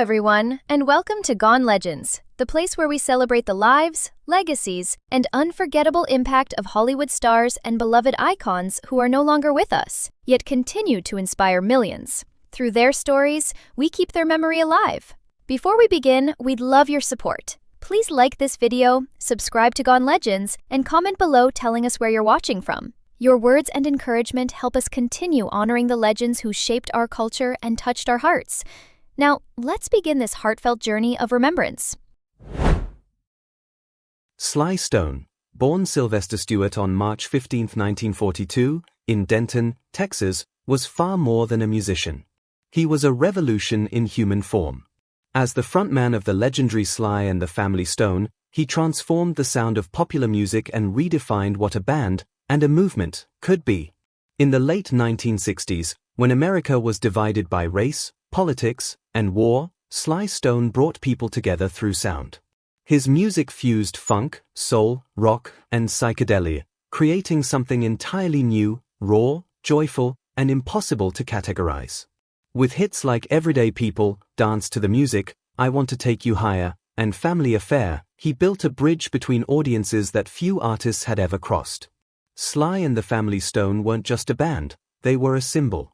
everyone, and welcome to Gone Legends, the place where we celebrate the lives, legacies, and unforgettable impact of Hollywood stars and beloved icons who are no longer with us, yet continue to inspire millions. Through their stories, we keep their memory alive. Before we begin, we'd love your support. Please like this video, subscribe to Gone Legends, and comment below telling us where you're watching from. Your words and encouragement help us continue honoring the legends who shaped our culture and touched our hearts. Now, let's begin this heartfelt journey of remembrance. Sly Stone, born Sylvester Stewart on March 15, 1942, in Denton, Texas, was far more than a musician. He was a revolution in human form. As the frontman of the legendary Sly and the Family Stone, he transformed the sound of popular music and redefined what a band, and a movement, could be. In the late 1960s, when America was divided by race, politics, and war, Sly Stone brought people together through sound. His music fused funk, soul, rock, and psychedelia, creating something entirely new, raw, joyful, and impossible to categorize. With hits like Everyday People, Dance to the Music, I Want to Take You Higher, and Family Affair, he built a bridge between audiences that few artists had ever crossed. Sly and the Family Stone weren't just a band, they were a symbol.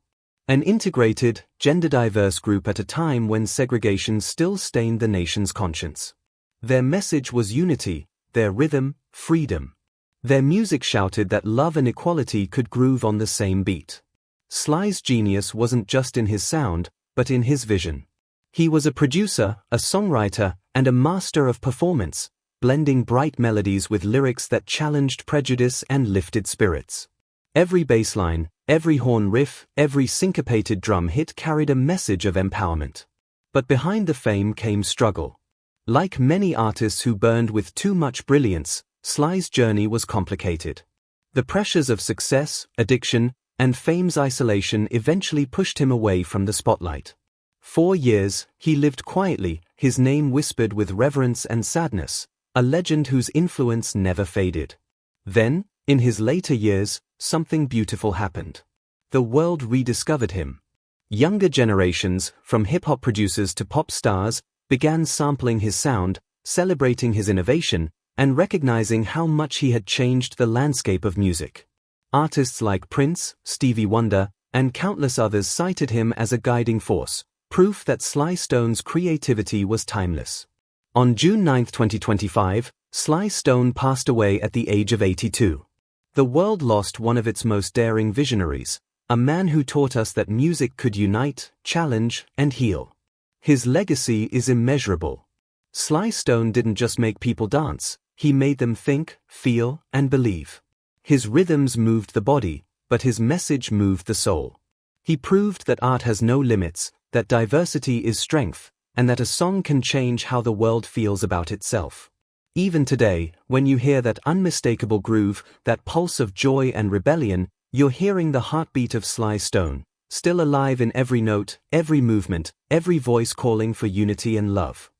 An integrated, gender-diverse group at a time when segregation still stained the nation's conscience. Their message was unity, their rhythm, freedom. Their music shouted that love and equality could groove on the same beat. Sly's genius wasn't just in his sound, but in his vision. He was a producer, a songwriter, and a master of performance, blending bright melodies with lyrics that challenged prejudice and lifted spirits. Every bass line, every horn riff, every syncopated drum hit carried a message of empowerment. But behind the fame came struggle. Like many artists who burned with too much brilliance, Sly's journey was complicated. The pressures of success, addiction, and fame's isolation eventually pushed him away from the spotlight. 4 years, he lived quietly, his name whispered with reverence and sadness, a legend whose influence never faded. Then, in his later years, something beautiful happened. The world rediscovered him. Younger generations, from hip-hop producers to pop stars, began sampling his sound, celebrating his innovation, and recognizing how much he had changed the landscape of music. Artists like Prince, Stevie Wonder, and countless others cited him as a guiding force, proof that Sly Stone's creativity was timeless. On June 9, 2025, Sly Stone passed away at the age of 82. The world lost one of its most daring visionaries, a man who taught us that music could unite, challenge, and heal. His legacy is immeasurable. Sly Stone didn't just make people dance, he made them think, feel, and believe. His rhythms moved the body, but his message moved the soul. He proved that art has no limits, that diversity is strength, and that a song can change how the world feels about itself. Even today, when you hear that unmistakable groove, that pulse of joy and rebellion, you're hearing the heartbeat of Sly Stone, still alive in every note, every movement, every voice calling for unity and love.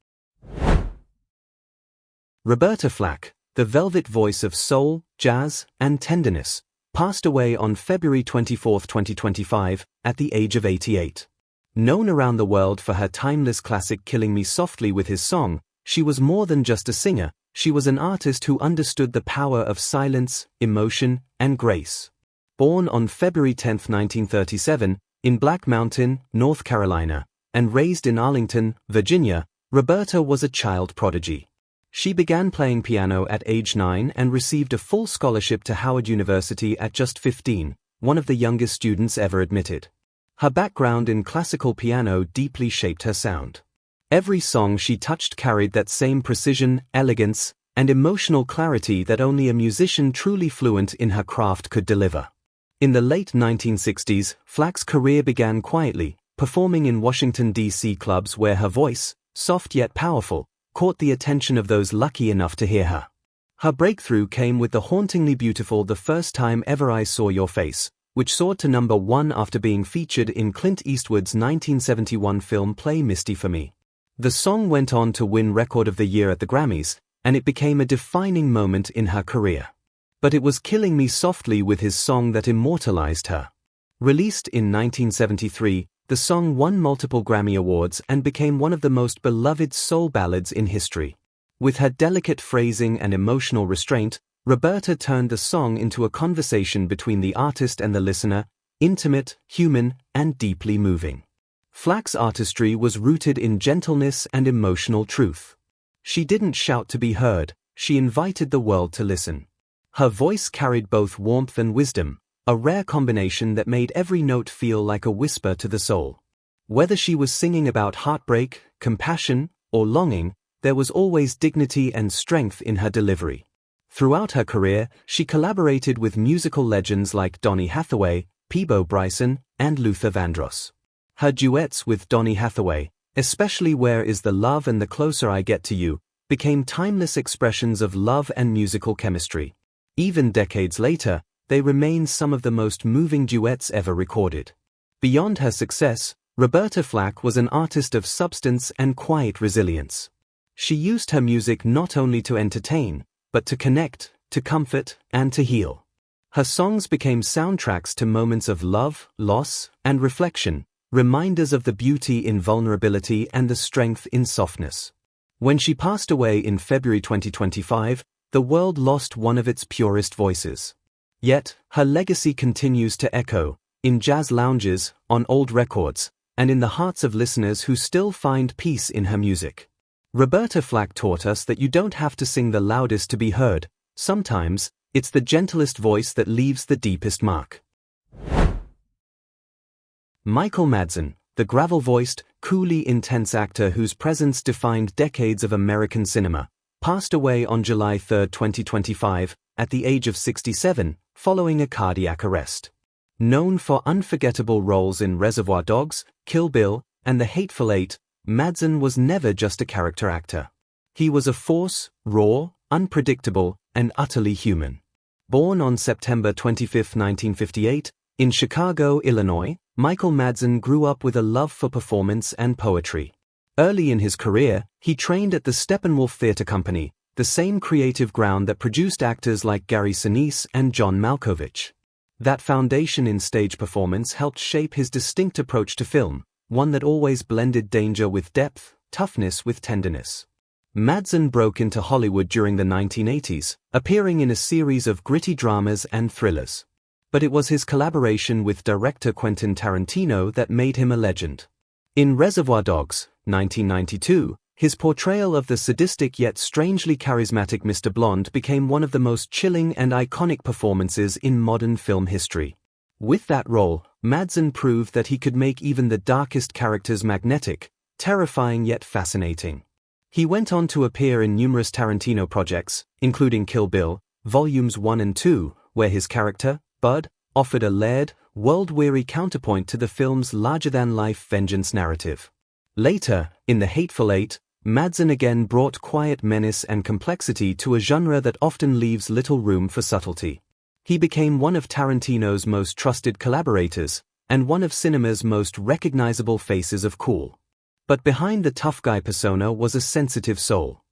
Roberta Flack, the velvet voice of soul, jazz, and tenderness, passed away on February 24, 2025, at the age of 88. Known around the world for her timeless classic Killing Me Softly with His Song, she was more than just a singer, she was an artist who understood the power of silence, emotion, and grace. Born on February 10, 1937, in Black Mountain, North Carolina, and raised in Arlington, Virginia, Roberta was a child prodigy. She began playing piano at age 9 and received a full scholarship to Howard University at just 15, one of the youngest students ever admitted. Her background in classical piano deeply shaped her sound. Every song she touched carried that same precision, elegance, and emotional clarity that only a musician truly fluent in her craft could deliver. In the late 1960s, Flack's career began quietly, performing in Washington, D.C. clubs where her voice, soft yet powerful, caught the attention of those lucky enough to hear her. Her breakthrough came with the hauntingly beautiful The First Time Ever I Saw Your Face, which soared to number 1 after being featured in Clint Eastwood's 1971 film Play Misty for Me. The song went on to win Record of the Year at the Grammys, and it became a defining moment in her career. But it was Killing Me Softly with His Song that immortalized her. Released in 1973, the song won multiple Grammy Awards and became one of the most beloved soul ballads in history. With her delicate phrasing and emotional restraint, Roberta turned the song into a conversation between the artist and the listener, intimate, human, and deeply moving. Flack's artistry was rooted in gentleness and emotional truth. She didn't shout to be heard, she invited the world to listen. Her voice carried both warmth and wisdom, a rare combination that made every note feel like a whisper to the soul. Whether she was singing about heartbreak, compassion, or longing, there was always dignity and strength in her delivery. Throughout her career, she collaborated with musical legends like Donny Hathaway, Peabo Bryson, and Luther Vandross. Her duets with Donny Hathaway, especially Where Is the Love and The Closer I Get to You, became timeless expressions of love and musical chemistry. Even decades later, they remain some of the most moving duets ever recorded. Beyond her success, Roberta Flack was an artist of substance and quiet resilience. She used her music not only to entertain, but to connect, to comfort, and to heal. Her songs became soundtracks to moments of love, loss, and reflection, reminders of the beauty in vulnerability and the strength in softness. When she passed away in February 2025, the world lost one of its purest voices. Yet, her legacy continues to echo, in jazz lounges, on old records, and in the hearts of listeners who still find peace in her music. Roberta Flack taught us that you don't have to sing the loudest to be heard. Sometimes, it's the gentlest voice that leaves the deepest mark. Michael Madsen, the gravel-voiced, coolly intense actor whose presence defined decades of American cinema, passed away on July 3, 2025, at the age of 67, following a cardiac arrest. Known for unforgettable roles in Reservoir Dogs, Kill Bill, and The Hateful Eight, Madsen was never just a character actor. He was a force, raw, unpredictable, and utterly human. Born on September 25, 1958, in Chicago, Illinois, Michael Madsen grew up with a love for performance and poetry. Early in his career, he trained at the Steppenwolf Theatre Company, the same creative ground that produced actors like Gary Sinise and John Malkovich. That foundation in stage performance helped shape his distinct approach to film, one that always blended danger with depth, toughness with tenderness. Madsen broke into Hollywood during the 1980s, appearing in a series of gritty dramas and thrillers. But it was his collaboration with director Quentin Tarantino that made him a legend. In Reservoir Dogs, 1992, his portrayal of the sadistic yet strangely charismatic Mr. Blonde became one of the most chilling and iconic performances in modern film history. With that role, Madsen proved that he could make even the darkest characters magnetic, terrifying yet fascinating. He went on to appear in numerous Tarantino projects, including Kill Bill, Volumes 1 and 2, where his character, Bud, offered a layered, world-weary counterpoint to the film's larger-than-life vengeance narrative. Later, in The Hateful Eight, Madsen again brought quiet menace and complexity to a genre that often leaves little room for subtlety. He became one of Tarantino's most trusted collaborators, and one of cinema's most recognizable faces of cool. But behind the tough guy persona was a sensitive soul.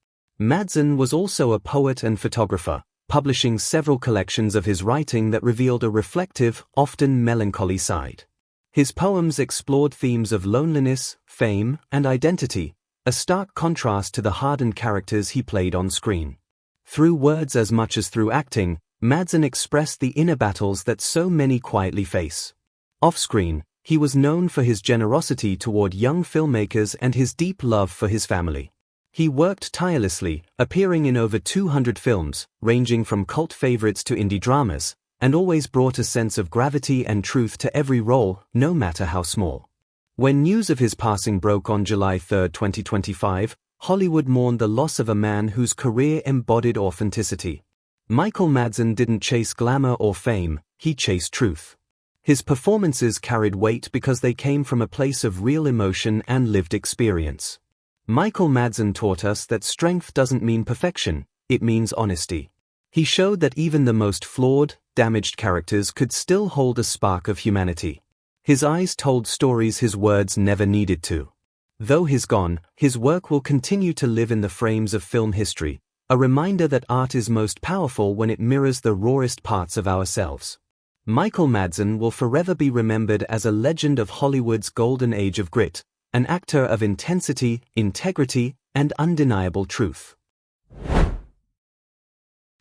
Madsen was also a poet and photographer, publishing several collections of his writing that revealed a reflective, often melancholy side. His poems explored themes of loneliness, fame, and identity, a stark contrast to the hardened characters he played on screen. Through words as much as through acting, Madsen expressed the inner battles that so many quietly face. Off-screen, he was known for his generosity toward young filmmakers and his deep love for his family. He worked tirelessly, appearing in over 200 films, ranging from cult favorites to indie dramas, and always brought a sense of gravity and truth to every role, no matter how small. When news of his passing broke on July 3, 2025, Hollywood mourned the loss of a man whose career embodied authenticity. Michael Madsen didn't chase glamour or fame, he chased truth. His performances carried weight because they came from a place of real emotion and lived experience. Michael Madsen taught us that strength doesn't mean perfection, it means honesty. He showed that even the most flawed, damaged characters could still hold a spark of humanity. His eyes told stories his words never needed to. Though he's gone, his work will continue to live in the frames of film history, a reminder that art is most powerful when it mirrors the rawest parts of ourselves. Michael Madsen will forever be remembered as a legend of Hollywood's golden age of grit, an actor of intensity, integrity, and undeniable truth.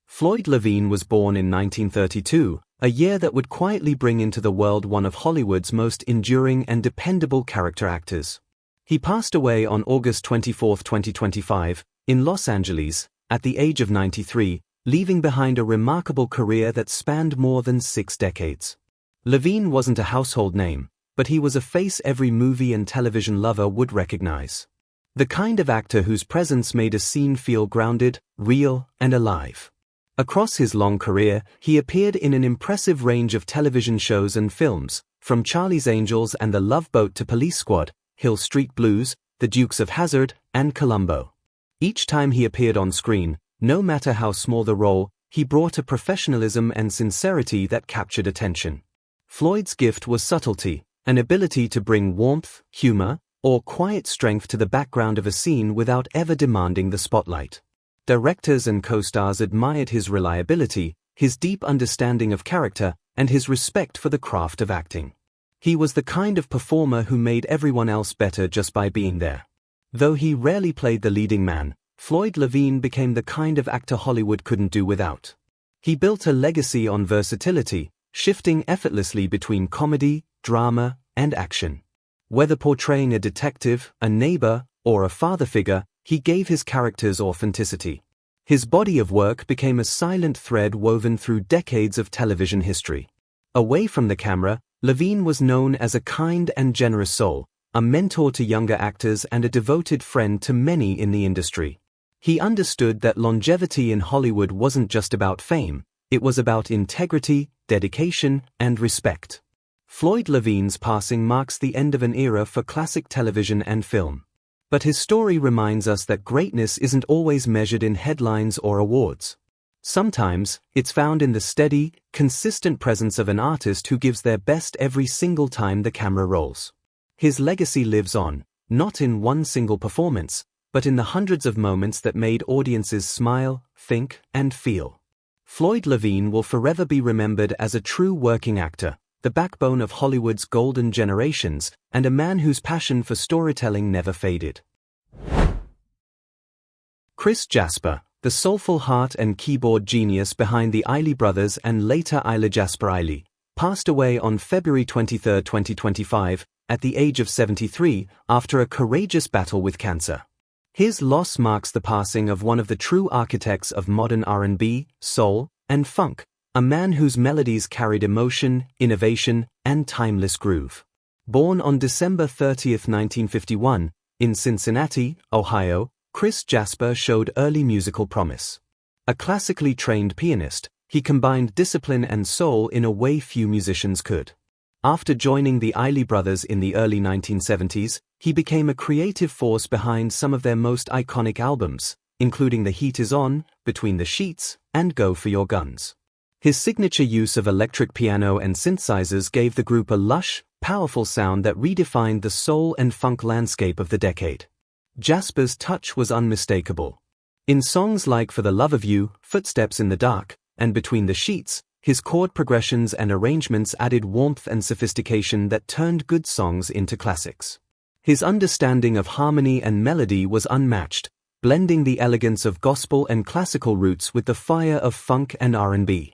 Floyd Levine was born in 1932, a year that would quietly bring into the world one of Hollywood's most enduring and dependable character actors. He passed away on August 24, 2025, in Los Angeles, at the age of 93, leaving behind a remarkable career that spanned more than 6 decades. Levine wasn't a household name, but he was a face every movie and television lover would recognize. The kind of actor whose presence made a scene feel grounded, real, and alive. Across his long career, he appeared in an impressive range of television shows and films, from Charlie's Angels and The Love Boat to Police Squad, Hill Street Blues, The Dukes of Hazzard, and Columbo. Each time he appeared on screen, no matter how small the role, he brought a professionalism and sincerity that captured attention. Floyd's gift was subtlety, an ability to bring warmth, humor, or quiet strength to the background of a scene without ever demanding the spotlight. Directors and co-stars admired his reliability, his deep understanding of character, and his respect for the craft of acting. He was the kind of performer who made everyone else better just by being there. Though he rarely played the leading man, Floyd Levine became the kind of actor Hollywood couldn't do without. He built a legacy on versatility, shifting effortlessly between comedy, drama, and action. Whether portraying a detective, a neighbor, or a father figure, he gave his characters authenticity. His body of work became a silent thread woven through decades of television history. Away from the camera, Levine was known as a kind and generous soul, a mentor to younger actors and a devoted friend to many in the industry. He understood that longevity in Hollywood wasn't just about fame, it was about integrity, dedication, and respect. Floyd Levine's passing marks the end of an era for classic television and film. But his story reminds us that greatness isn't always measured in headlines or awards. Sometimes, it's found in the steady, consistent presence of an artist who gives their best every single time the camera rolls. His legacy lives on, not in one single performance, but in the hundreds of moments that made audiences smile, think, and feel. Floyd Levine will forever be remembered as a true working actor, the backbone of Hollywood's golden generations, and a man whose passion for storytelling never faded. Jasper, the soulful heart and keyboard genius behind the Isley Brothers and later Jasper Isley, passed away on February 23, 2025, at the age of 73, after a courageous battle with cancer. His loss marks the passing of one of the true architects of modern R&B, soul, and funk, a man whose melodies carried emotion, innovation, and timeless groove. Born on December 30, 1951, in Cincinnati, Ohio, Jasper showed early musical promise. A classically trained pianist, he combined discipline and soul in a way few musicians could. After joining the Isley Brothers in the early 1970s, he became a creative force behind some of their most iconic albums, including The Heat Is On, Between the Sheets, and Go for Your Guns. His signature use of electric piano and synthesizers gave the group a lush, powerful sound that redefined the soul and funk landscape of the decade. Jasper's touch was unmistakable. In songs like For the Love of You, Footsteps in the Dark, and Between the Sheets, his chord progressions and arrangements added warmth and sophistication that turned good songs into classics. His understanding of harmony and melody was unmatched, blending the elegance of gospel and classical roots with the fire of funk and R&B.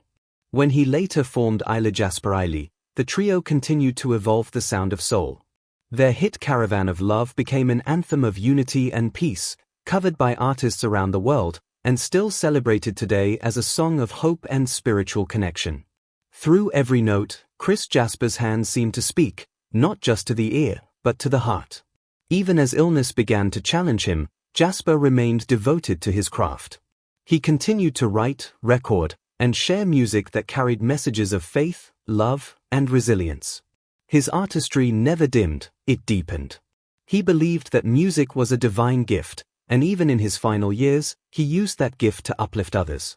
When he later formed Jasper Isley, the trio continued to evolve the sound of soul. Their hit Caravan of Love became an anthem of unity and peace, covered by artists around the world, and still celebrated today as a song of hope and spiritual connection. Through every note, Jasper's hands seemed to speak, not just to the ear, but to the heart. Even as illness began to challenge him, Jasper remained devoted to his craft. He continued to write, record, and share music that carried messages of faith, love, and resilience. His artistry never dimmed, it deepened. He believed that music was a divine gift, and even in his final years, he used that gift to uplift others.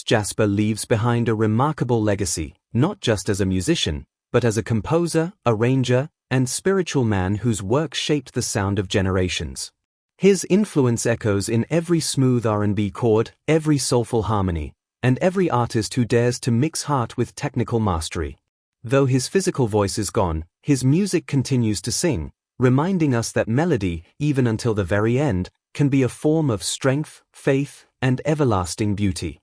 Jasper leaves behind a remarkable legacy, not just as a musician, but as a composer, arranger, and spiritual man whose work shaped the sound of generations. His influence echoes in every smooth R&B chord, every soulful harmony, and every artist who dares to mix heart with technical mastery. Though his physical voice is gone, his music continues to sing, reminding us that melody, even until the very end, can be a form of strength, faith, and everlasting beauty.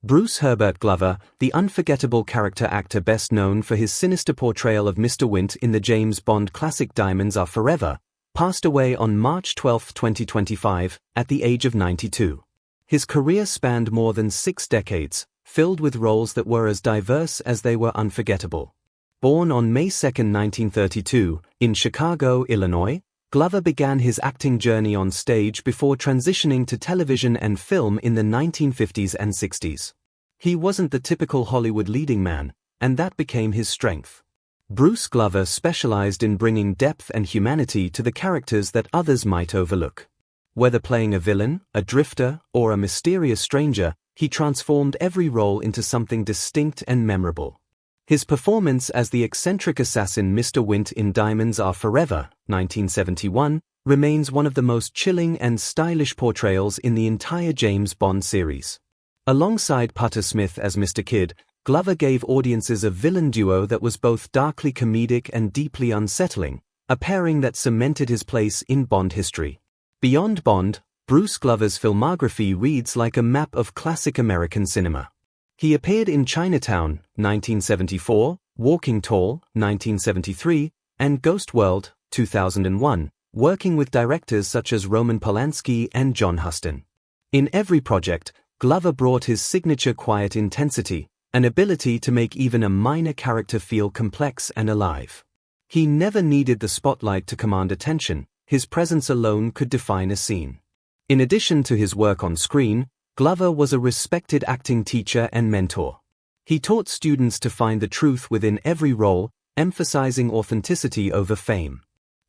Bruce Herbert Glover, the unforgettable character actor best known for his sinister portrayal of Mr. Wint in the James Bond classic Diamonds Are Forever, passed away on March 12, 2025, at the age of 92. His career spanned more than 6 decades, filled with roles that were as diverse as they were unforgettable. Born on May 2, 1932, in Chicago, Illinois, Glover began his acting journey on stage before transitioning to television and film in the 1950s and 60s. He wasn't the typical Hollywood leading man, and that became his strength. Bruce Glover specialized in bringing depth and humanity to the characters that others might overlook. Whether playing a villain, a drifter, or a mysterious stranger, he transformed every role into something distinct and memorable. His performance as the eccentric assassin Mr. Wint in Diamonds Are Forever, 1971, remains one of the most chilling and stylish portrayals in the entire James Bond series. Alongside Potter Smith as Mr. Kidd, Glover gave audiences a villain duo that was both darkly comedic and deeply unsettling, a pairing that cemented his place in Bond history. Beyond Bond, Bruce Glover's filmography reads like a map of classic American cinema. He appeared in Chinatown, 1974, Walking Tall, 1973, and Ghost World, 2001, working with directors such as Roman Polanski and John Huston. In every project, Glover brought his signature quiet intensity, an ability to make even a minor character feel complex and alive. He never needed the spotlight to command attention, his presence alone could define a scene. In addition to his work on screen, Glover was a respected acting teacher and mentor. He taught students to find the truth within every role, emphasizing authenticity over fame.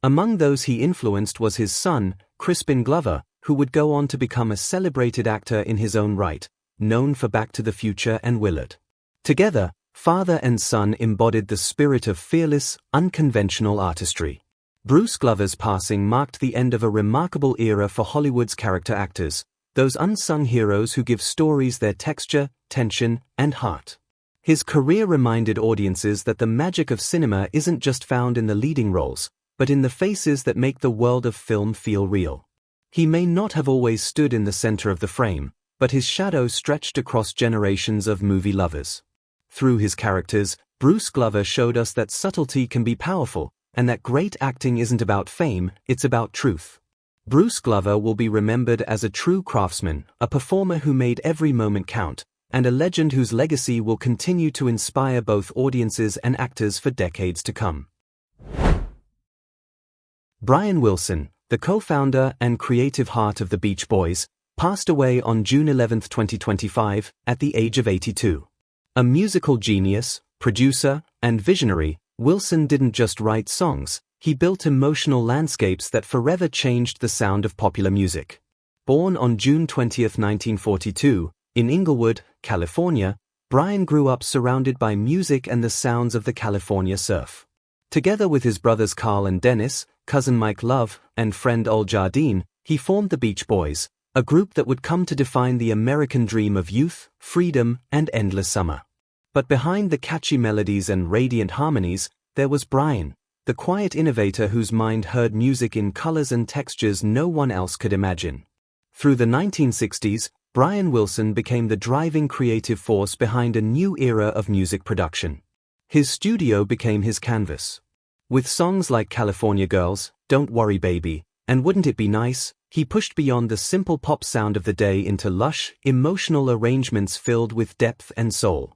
Among those he influenced was his son, Crispin Glover, who would go on to become a celebrated actor in his own right, known for Back to the Future and Willard. Together, father and son embodied the spirit of fearless, unconventional artistry. Bruce Glover's passing marked the end of a remarkable era for Hollywood's character actors, those unsung heroes who give stories their texture, tension, and heart. His career reminded audiences that the magic of cinema isn't just found in the leading roles, but in the faces that make the world of film feel real. He may not have always stood in the center of the frame, but his shadow stretched across generations of movie lovers. Through his characters, Bruce Glover showed us that subtlety can be powerful, and that great acting isn't about fame, it's about truth. Bruce Glover will be remembered as a true craftsman, a performer who made every moment count, and a legend whose legacy will continue to inspire both audiences and actors for decades to come. Brian Wilson, the co-founder and creative heart of the Beach Boys, passed away on June 11, 2025, at the age of 82. A musical genius, producer, and visionary, Wilson didn't just write songs, he built emotional landscapes that forever changed the sound of popular music. Born on June 20, 1942, in Inglewood, California, Brian grew up surrounded by music and the sounds of the California surf. Together with his brothers Carl and Dennis, cousin Mike Love, and friend Ol Jardine, he formed the Beach Boys, a group that would come to define the American dream of youth, freedom, and endless summer. But behind the catchy melodies and radiant harmonies, there was Brian, the quiet innovator whose mind heard music in colors and textures no one else could imagine. Through the 1960s, Brian Wilson became the driving creative force behind a new era of music production. His studio became his canvas. With songs like California Girls, Don't Worry Baby, and Wouldn't It Be Nice, he pushed beyond the simple pop sound of the day into lush, emotional arrangements filled with depth and soul.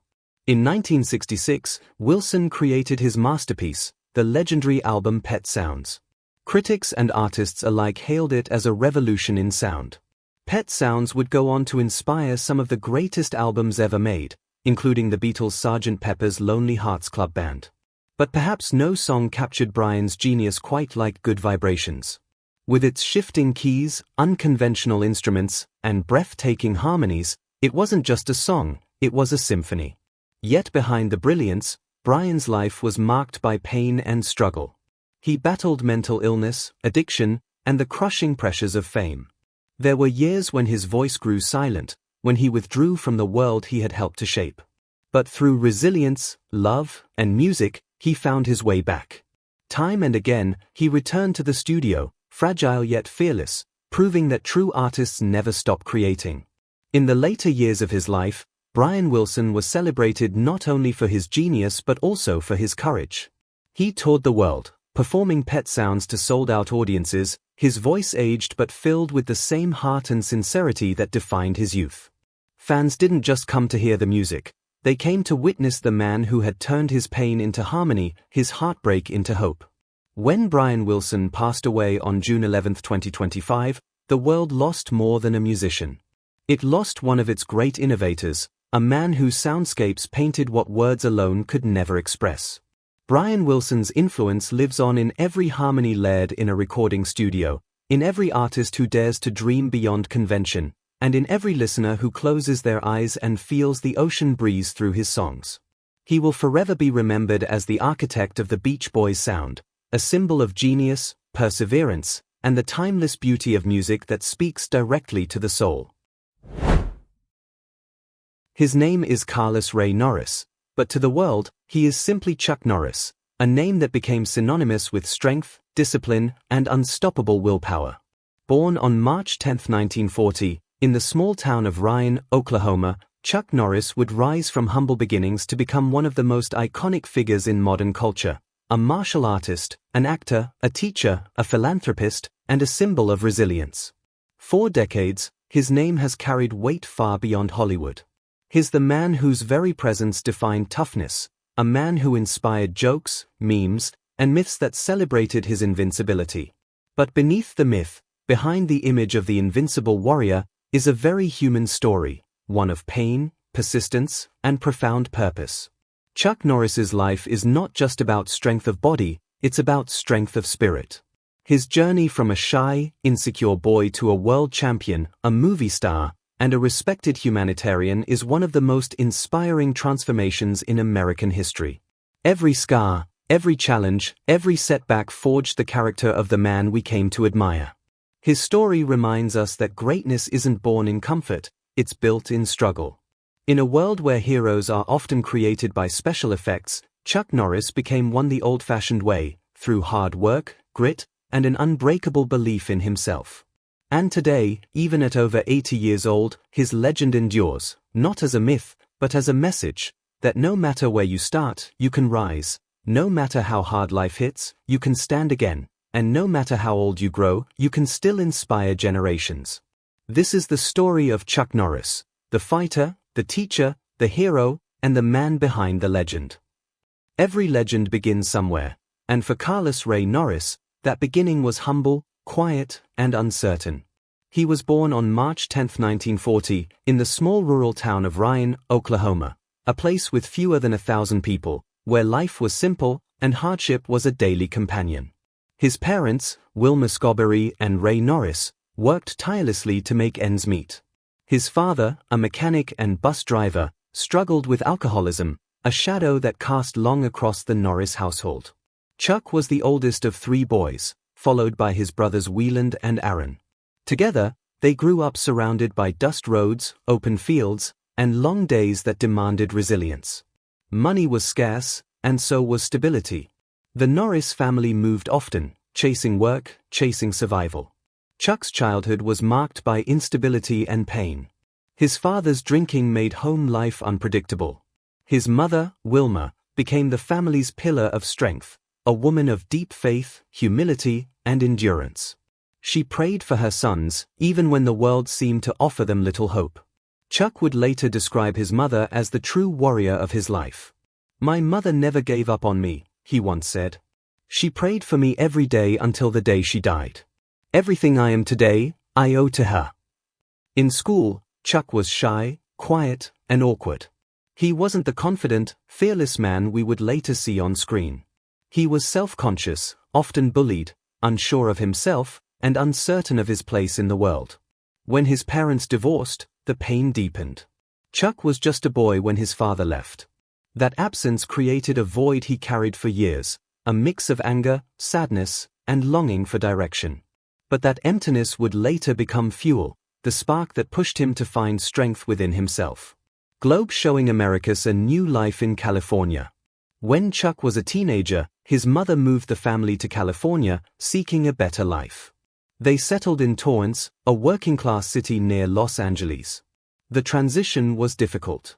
In 1966, Wilson created his masterpiece, the legendary album Pet Sounds. Critics and artists alike hailed it as a revolution in sound. Pet Sounds would go on to inspire some of the greatest albums ever made, including the Beatles' Sgt. Pepper's Lonely Hearts Club Band. But perhaps no song captured Brian's genius quite like Good Vibrations. With its shifting keys, unconventional instruments, and breathtaking harmonies, it wasn't just a song, it was a symphony. Yet behind the brilliance, Brian's life was marked by pain and struggle. He battled mental illness, addiction, and the crushing pressures of fame. There were years when his voice grew silent, when he withdrew from the world he had helped to shape. But through resilience, love, and music, he found his way back. Time and again, he returned to the studio, fragile yet fearless, proving that true artists never stop creating. In the later years of his life, Brian Wilson was celebrated not only for his genius but also for his courage. He toured the world, performing Pet Sounds to sold-out audiences, his voice aged but filled with the same heart and sincerity that defined his youth. Fans didn't just come to hear the music, they came to witness the man who had turned his pain into harmony, his heartbreak into hope. When Brian Wilson passed away on June 11, 2025, the world lost more than a musician. It lost one of its great innovators, a man whose soundscapes painted what words alone could never express. Brian Wilson's influence lives on in every harmony layered in a recording studio, in every artist who dares to dream beyond convention, and in every listener who closes their eyes and feels the ocean breeze through his songs. He will forever be remembered as the architect of the Beach Boys sound, a symbol of genius, perseverance, and the timeless beauty of music that speaks directly to the soul. His name is Carlos Ray Norris, but to the world, he is simply Chuck Norris, a name that became synonymous with strength, discipline, and unstoppable willpower. Born on March 10, 1940, in the small town of Ryan, Oklahoma, Chuck Norris would rise from humble beginnings to become one of the most iconic figures in modern culture, a martial artist, an actor, a teacher, a philanthropist, and a symbol of resilience. For decades, his name has carried weight far beyond Hollywood. He's the man whose very presence defined toughness, a man who inspired jokes, memes, and myths that celebrated his invincibility. But beneath the myth, behind the image of the invincible warrior, is a very human story, one of pain, persistence, and profound purpose. Chuck Norris's life is not just about strength of body, it's about strength of spirit. His journey from a shy, insecure boy to a world champion, a movie star, and a respected humanitarian is one of the most inspiring transformations in American history. Every scar, every challenge, every setback forged the character of the man we came to admire. His story reminds us that greatness isn't born in comfort, it's built in struggle. In a world where heroes are often created by special effects, Chuck Norris became one the old-fashioned way, through hard work, grit, and an unbreakable belief in himself. And today, even at over 80 years old, his legend endures, not as a myth, but as a message, that no matter where you start, you can rise, no matter how hard life hits, you can stand again, and no matter how old you grow, you can still inspire generations. This is the story of Chuck Norris, the fighter, the teacher, the hero, and the man behind the legend. Every legend begins somewhere, and for Carlos Ray Norris, that beginning was humble, quiet, and uncertain. He was born on March 10, 1940, in the small rural town of Ryan, Oklahoma, a place with fewer than 1,000 people, where life was simple and hardship was a daily companion. His parents, Wilma Scoberry and Ray Norris, worked tirelessly to make ends meet. His father, a mechanic and bus driver, struggled with alcoholism, a shadow that cast long across the Norris household. Chuck was the oldest of 3 boys, followed by his brothers Wieland and Aaron. Together, they grew up surrounded by dust roads, open fields, and long days that demanded resilience. Money was scarce, and so was stability. The Norris family moved often, chasing work, chasing survival. Chuck's childhood was marked by instability and pain. His father's drinking made home life unpredictable. His mother, Wilma, became the family's pillar of strength, a woman of deep faith, humility, and endurance. She prayed for her sons, even when the world seemed to offer them little hope. Chuck would later describe his mother as the true warrior of his life. "My mother never gave up on me," he once said. "She prayed for me every day until the day she died. Everything I am today, I owe to her." In school, Chuck was shy, quiet, and awkward. He wasn't the confident, fearless man we would later see on screen. He was self-conscious, often bullied, unsure of himself, and uncertain of his place in the world. When his parents divorced, the pain deepened. Chuck was just a boy when his father left. That absence created a void he carried for years, a mix of anger, sadness, and longing for direction. But that emptiness would later become fuel, the spark that pushed him to find strength within himself. Globe showing Americus a new life in California. When Chuck was a teenager, his mother moved the family to California, seeking a better life. They settled in Torrance, a working-class city near Los Angeles. The transition was difficult.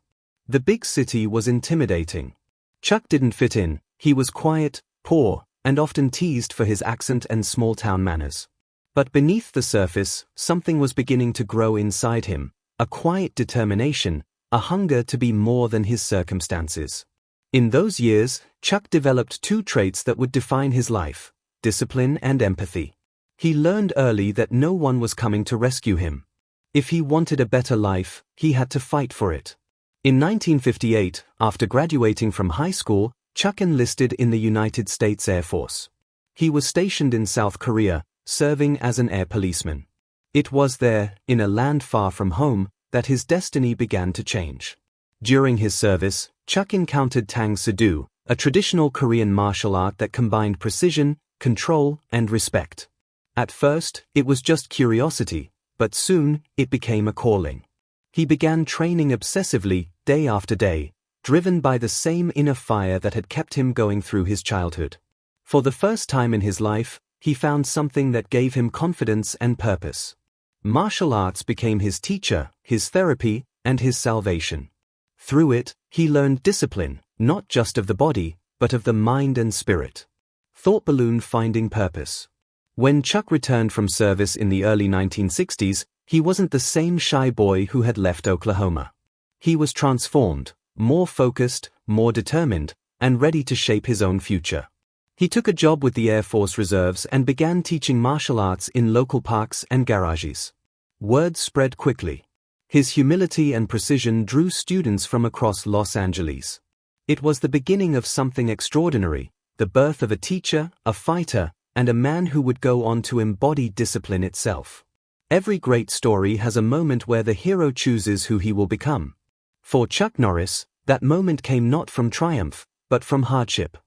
The big city was intimidating. Chuck didn't fit in. He was quiet, poor, and often teased for his accent and small-town manners. But beneath the surface, something was beginning to grow inside him, a quiet determination, a hunger to be more than his circumstances. In those years, Chuck developed two traits that would define his life: discipline and empathy. He learned early that no one was coming to rescue him. If he wanted a better life, he had to fight for it. In 1958, after graduating from high school, Chuck enlisted in the United States Air Force. He was stationed in South Korea, serving as an air policeman. It was there, in a land far from home, that his destiny began to change. During his service, Chuck encountered Tang Soo Do, a traditional Korean martial art that combined precision, control, and respect. At first, it was just curiosity, but soon, it became a calling. He began training obsessively, day after day, driven by the same inner fire that had kept him going through his childhood. For the first time in his life, he found something that gave him confidence and purpose. Martial arts became his teacher, his therapy, and his salvation. Through it, he learned discipline, not just of the body, but of the mind and spirit. Thought balloon finding purpose. When Chuck returned from service in the early 1960s, he wasn't the same shy boy who had left Oklahoma. He was transformed, more focused, more determined, and ready to shape his own future. He took a job with the Air Force Reserves and began teaching martial arts in local parks and garages. Word spread quickly. His humility and precision drew students from across Los Angeles. It was the beginning of something extraordinary, the birth of a teacher, a fighter, and a man who would go on to embody discipline itself. Every great story has a moment where the hero chooses who he will become. For Chuck Norris, that moment came not from triumph, but from hardship.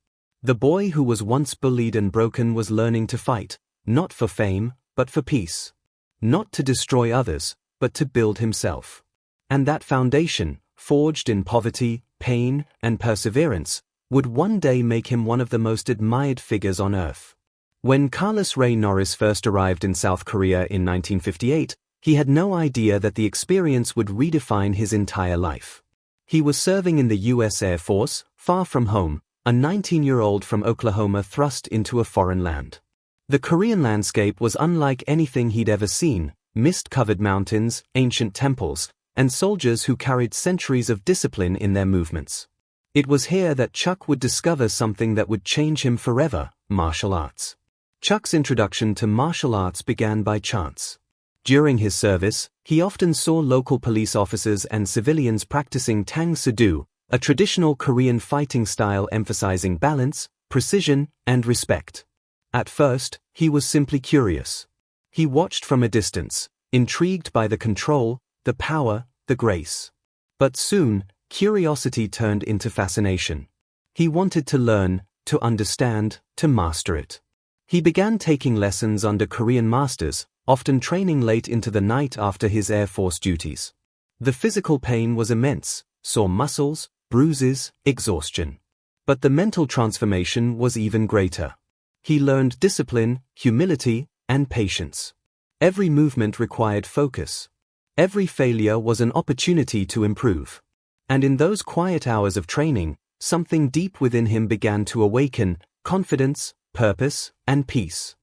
The boy who was once bullied and broken was learning to fight, not for fame, but for peace. Not to destroy others, but to build himself. And that foundation, forged in poverty, pain, and perseverance, would one day make him one of the most admired figures on earth. When Carlos Ray Norris first arrived in South Korea in 1958, he had no idea that the experience would redefine his entire life. He was serving in the U.S. Air Force, far from home, a 19-year-old from Oklahoma thrust into a foreign land. The Korean landscape was unlike anything he'd ever seen: mist-covered mountains, ancient temples, and soldiers who carried centuries of discipline in their movements. It was here that Chuck would discover something that would change him forever: martial arts. Chuck's introduction to martial arts began by chance. During his service, he often saw local police officers and civilians practicing Tang Soo Do, a traditional Korean fighting style emphasizing balance, precision, and respect. At first, he was simply curious. He watched from a distance, intrigued by the control, the power, the grace. But soon, curiosity turned into fascination. He wanted to learn, to understand, to master it. He began taking lessons under Korean masters, often training late into the night after his Air Force duties. The physical pain was immense: sore muscles, bruises, exhaustion. But the mental transformation was even greater. He learned discipline, humility, and patience. Every movement required focus. Every failure was an opportunity to improve. And in those quiet hours of training, something deep within him began to awaken: confidence, purpose, and peace.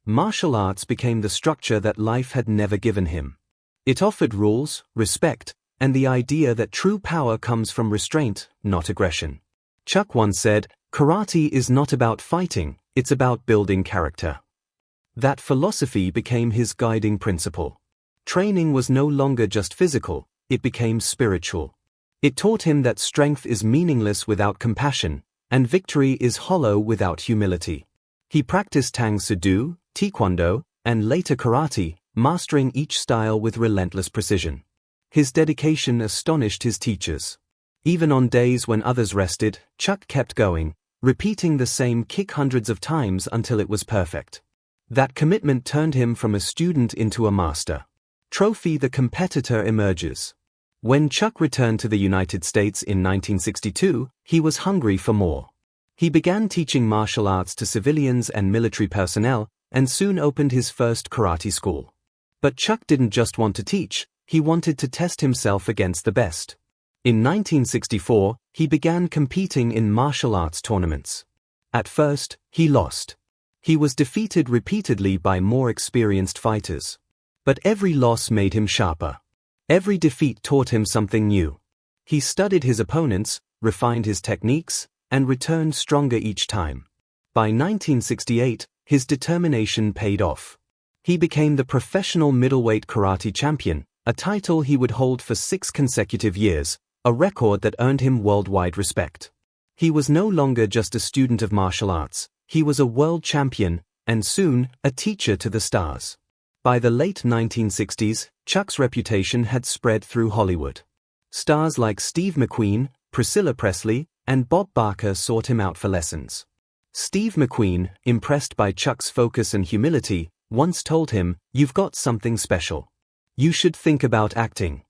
Martial arts became the structure that life had never given him. It offered rules, respect, and the idea that true power comes from restraint, not aggression. Chuck once said, "Karate is not about fighting, it's about building character." That philosophy became his guiding principle. Training was no longer just physical, it became spiritual. It taught him that strength is meaningless without compassion, and victory is hollow without humility. He practiced Tang Soo Do, Taekwondo, and later karate, mastering each style with relentless precision. His dedication astonished his teachers. Even on days when others rested, Chuck kept going, repeating the same kick hundreds of times until it was perfect. That commitment turned him from a student into a master. Trophy: the competitor emerges. When Chuck returned to the United States in 1962, he was hungry for more. He began teaching martial arts to civilians and military personnel, and soon opened his first karate school. But Chuck didn't just want to teach, he wanted to test himself against the best. In 1964, he began competing in martial arts tournaments. At first, he lost. He was defeated repeatedly by more experienced fighters. But every loss made him sharper. Every defeat taught him something new. He studied his opponents, refined his techniques, and returned stronger each time. By 1968, his determination paid off. He became the professional middleweight karate champion, a title he would hold for 6 consecutive years, a record that earned him worldwide respect. He was no longer just a student of martial arts, he was a world champion, and soon, a teacher to the stars. By the late 1960s, Chuck's reputation had spread through Hollywood. Stars like Steve McQueen, Priscilla Presley, and Bob Barker sought him out for lessons. Steve McQueen, impressed by Chuck's focus and humility, once told him, "You've got something special. You should think about acting."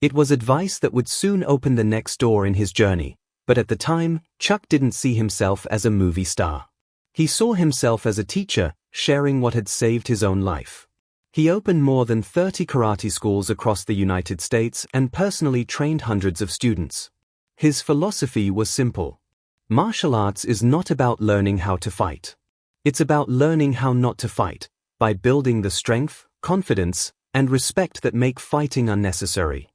It was advice that would soon open the next door in his journey, but at the time, Chuck didn't see himself as a movie star. He saw himself as a teacher, sharing what had saved his own life. He opened more than 30 karate schools across the United States and personally trained hundreds of students. His philosophy was simple. Martial arts is not about learning how to fight. It's about learning how not to fight, by building the strength, confidence, and respect that make fighting unnecessary.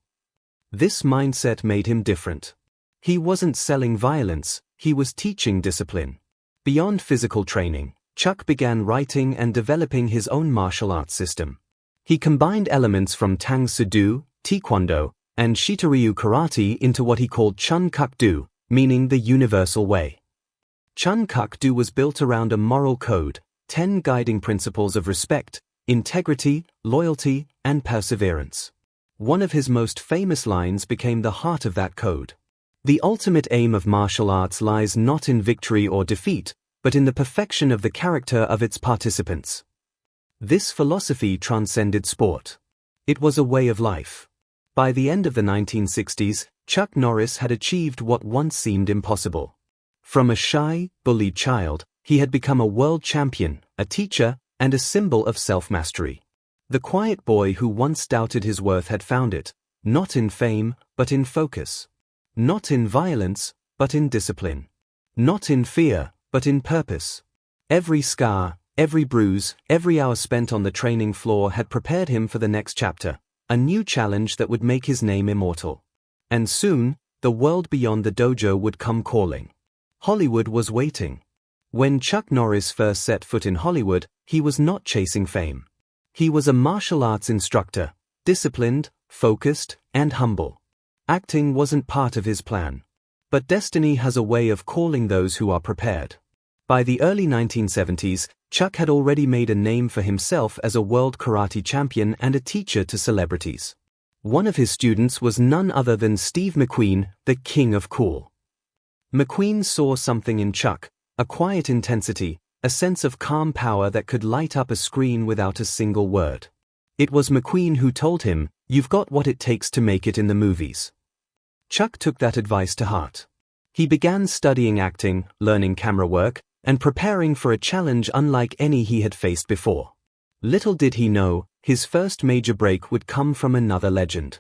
This mindset made him different. He wasn't selling violence, he was teaching discipline. Beyond physical training, Chuck began writing and developing his own martial arts system. He combined elements from Tang Soo Do, Taekwondo, and Shitoryu Karate into what he called Chun Kuk Do, meaning the universal way. Chun Kuk Do was built around a moral code, 10 guiding principles of respect, integrity, loyalty, and perseverance. One of his most famous lines became the heart of that code. The ultimate aim of martial arts lies not in victory or defeat, but in the perfection of the character of its participants. This philosophy transcended sport. It was a way of life. By the end of the 1960s, Chuck Norris had achieved what once seemed impossible. From a shy, bullied child, he had become a world champion, a teacher, and a symbol of self-mastery. The quiet boy who once doubted his worth had found it, not in fame, but in focus. Not in violence, but in discipline. Not in fear, but in purpose. Every scar, every bruise, every hour spent on the training floor had prepared him for the next chapter, a new challenge that would make his name immortal. And soon, the world beyond the dojo would come calling. Hollywood was waiting. When Chuck Norris first set foot in Hollywood, he was not chasing fame. He was a martial arts instructor, disciplined, focused, and humble. Acting wasn't part of his plan. But destiny has a way of calling those who are prepared. By the early 1970s, Chuck had already made a name for himself as a world karate champion and a teacher to celebrities. One of his students was none other than Steve McQueen, the king of cool. McQueen saw something in Chuck, a quiet intensity, a sense of calm power that could light up a screen without a single word. It was McQueen who told him, "You've got what it takes to make it in the movies." Chuck took that advice to heart. He began studying acting, learning camera work, and preparing for a challenge unlike any he had faced before. Little did he know, his first major break would come from another legend.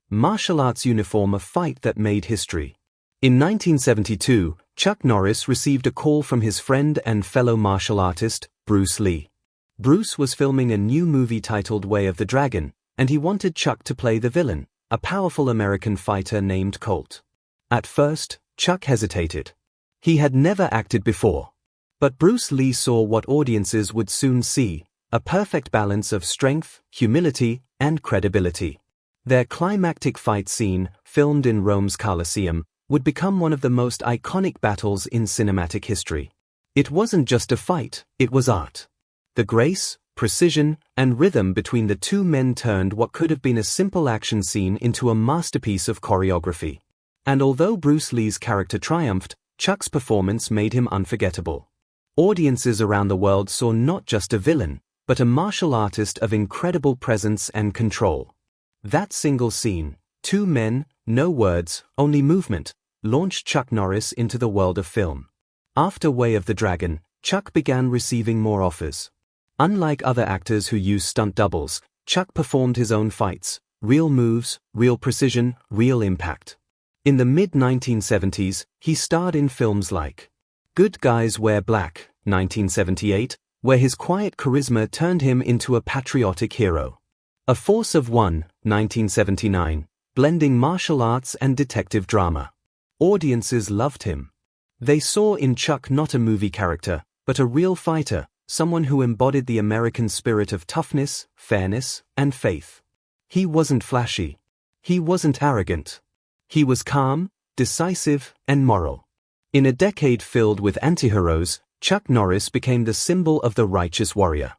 Martial arts uniform, a fight that made history. In 1972, Chuck Norris received a call from his friend and fellow martial artist, Bruce Lee. Bruce was filming a new movie titled Way of the Dragon, and he wanted Chuck to play the villain, a powerful American fighter named Colt. At first, Chuck hesitated. He had never acted before. But Bruce Lee saw what audiences would soon see, a perfect balance of strength, humility, and credibility. Their climactic fight scene, filmed in Rome's Colosseum, would become one of the most iconic battles in cinematic history. It wasn't just a fight, it was art. The grace, precision, and rhythm between the two men turned what could have been a simple action scene into a masterpiece of choreography. And although Bruce Lee's character triumphed, Chuck's performance made him unforgettable. Audiences around the world saw not just a villain, but a martial artist of incredible presence and control. That single scene, two men, no words, only movement, launched Chuck Norris into the world of film. After Way of the Dragon, Chuck began receiving more offers. Unlike other actors who use stunt doubles, Chuck performed his own fights, real moves, real precision, real impact. In the mid-1970s, he starred in films like Good Guys Wear Black, 1978, where his quiet charisma turned him into a patriotic hero. A Force of One, 1979, blending martial arts and detective drama. Audiences loved him. They saw in Chuck not a movie character, but a real fighter, someone who embodied the American spirit of toughness, fairness, and faith. He wasn't flashy. He wasn't arrogant. He was calm, decisive, and moral. In a decade filled with antiheroes, Chuck Norris became the symbol of the righteous warrior.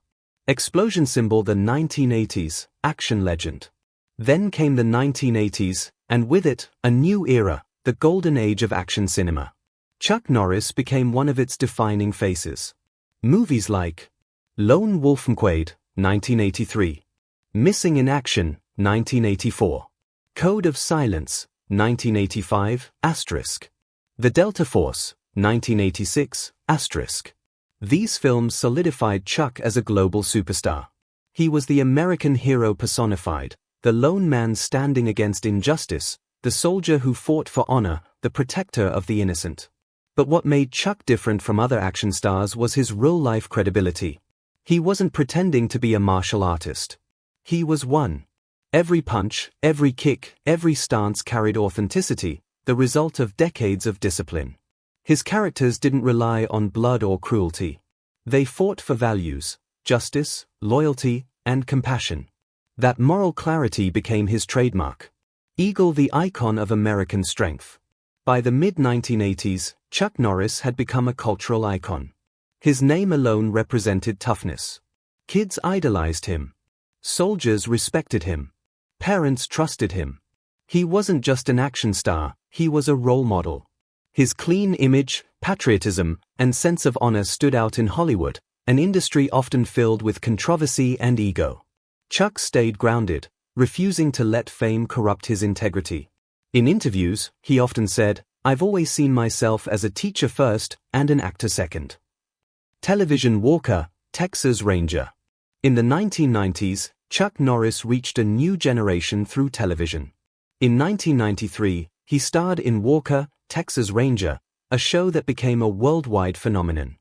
Explosion symbol the 1980s, action legend. Then came the 1980s, and with it, a new era, the golden age of action cinema. Chuck Norris became one of its defining faces. Movies like Lone Wolf Quaid, 1983, Missing in Action, 1984, Code of Silence, 1985, The Delta Force, 1986, These films solidified Chuck as a global superstar. He was the American hero personified, the lone man standing against injustice, the soldier who fought for honor, the protector of the innocent. But what made Chuck different from other action stars was his real-life credibility. He wasn't pretending to be a martial artist. He was one. Every punch, every kick, every stance carried authenticity, the result of decades of discipline. His characters didn't rely on blood or cruelty. They fought for values, justice, loyalty, and compassion. That moral clarity became his trademark. Eagle, the icon of American strength. By the mid-1980s, Chuck Norris had become a cultural icon. His name alone represented toughness. Kids idolized him. Soldiers respected him. Parents trusted him. He wasn't just an action star, he was a role model. His clean image, patriotism, and sense of honor stood out in Hollywood, an industry often filled with controversy and ego. Chuck stayed grounded, refusing to let fame corrupt his integrity. In interviews, he often said, "I've always seen myself as a teacher first and an actor second." Television Walker, Texas Ranger. In the 1990s, Chuck Norris reached a new generation through television. In 1993, he starred in Walker, Texas Ranger, a show that became a worldwide phenomenon.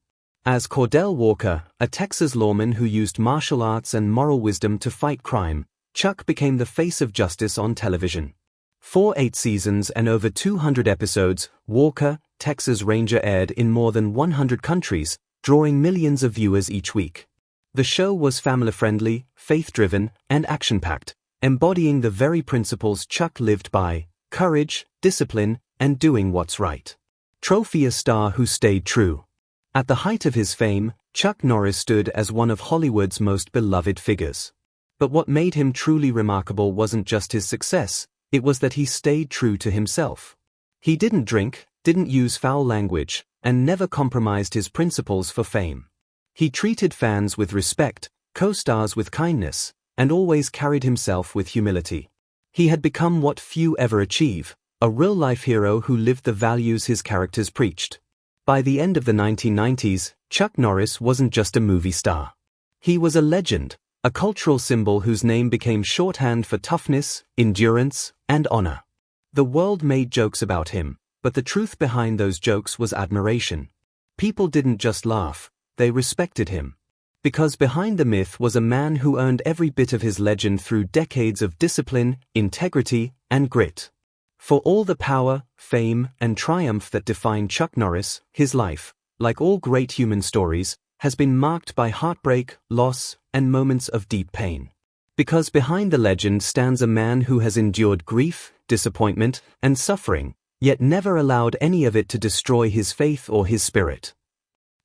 As Cordell Walker, a Texas lawman who used martial arts and moral wisdom to fight crime, Chuck became the face of justice on television. For 8 seasons and over 200 episodes, Walker, Texas Ranger aired in more than 100 countries, drawing millions of viewers each week. The show was family-friendly, faith-driven, and action-packed, embodying the very principles Chuck lived by: courage, discipline, and doing what's right. Trophy, a star who stayed true. At the height of his fame, Chuck Norris stood as one of Hollywood's most beloved figures. But what made him truly remarkable wasn't just his success, it was that he stayed true to himself. He didn't drink, didn't use foul language, and never compromised his principles for fame. He treated fans with respect, co-stars with kindness, and always carried himself with humility. He had become what few ever achieve, a real-life hero who lived the values his characters preached. By the end of the 1990s, Chuck Norris wasn't just a movie star. He was a legend, a cultural symbol whose name became shorthand for toughness, endurance, and honor. The world made jokes about him, but the truth behind those jokes was admiration. People didn't just laugh, they respected him. Because behind the myth was a man who earned every bit of his legend through decades of discipline, integrity, and grit. For all the power, fame, and triumph that defined Chuck Norris, his life, like all great human stories, has been marked by heartbreak, loss, and moments of deep pain. Because behind the legend stands a man who has endured grief, disappointment, and suffering, yet never allowed any of it to destroy his faith or his spirit.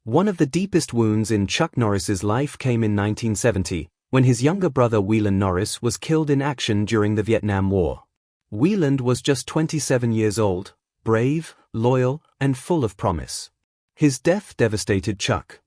One of the deepest wounds in Chuck Norris's life came in 1970, when his younger brother Whelan Norris was killed in action during the Vietnam War. Whelan was just 27 years old, brave, loyal, and full of promise. His death devastated Chuck.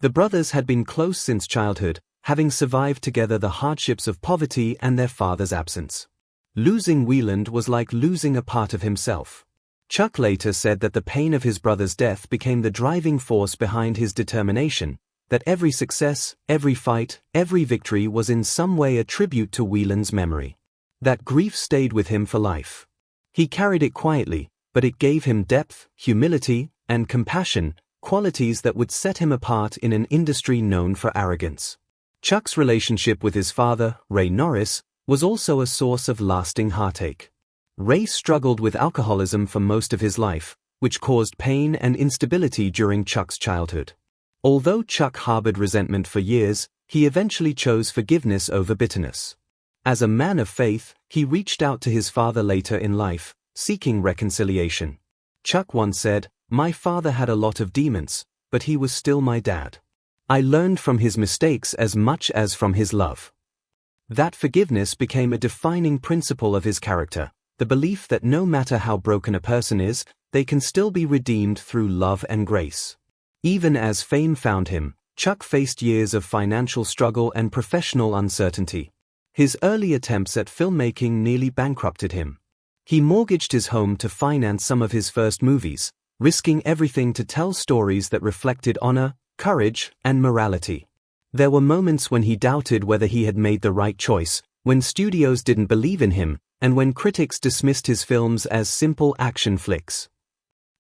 The brothers had been close since childhood, having survived together the hardships of poverty and their father's absence. Losing Wieland was like losing a part of himself. Chuck later said that the pain of his brother's death became the driving force behind his determination, that every success, every fight, every victory was in some way a tribute to Wieland's memory. That grief stayed with him for life. He carried it quietly, but it gave him depth, humility, and compassion, qualities that would set him apart in an industry known for arrogance. Chuck's relationship with his father, Ray Norris, was also a source of lasting heartache. Ray struggled with alcoholism for most of his life, which caused pain and instability during Chuck's childhood. Although Chuck harbored resentment for years, he eventually chose forgiveness over bitterness. As a man of faith, he reached out to his father later in life, seeking reconciliation. Chuck once said, "My father had a lot of demons, but he was still my dad. I learned from his mistakes as much as from his love." That forgiveness became a defining principle of his character, the belief that no matter how broken a person is, they can still be redeemed through love and grace. Even as fame found him, Chuck faced years of financial struggle and professional uncertainty. His early attempts at filmmaking nearly bankrupted him. He mortgaged his home to finance some of his first movies, risking everything to tell stories that reflected honor, courage, and morality. There were moments when he doubted whether he had made the right choice, when studios didn't believe in him, and when critics dismissed his films as simple action flicks.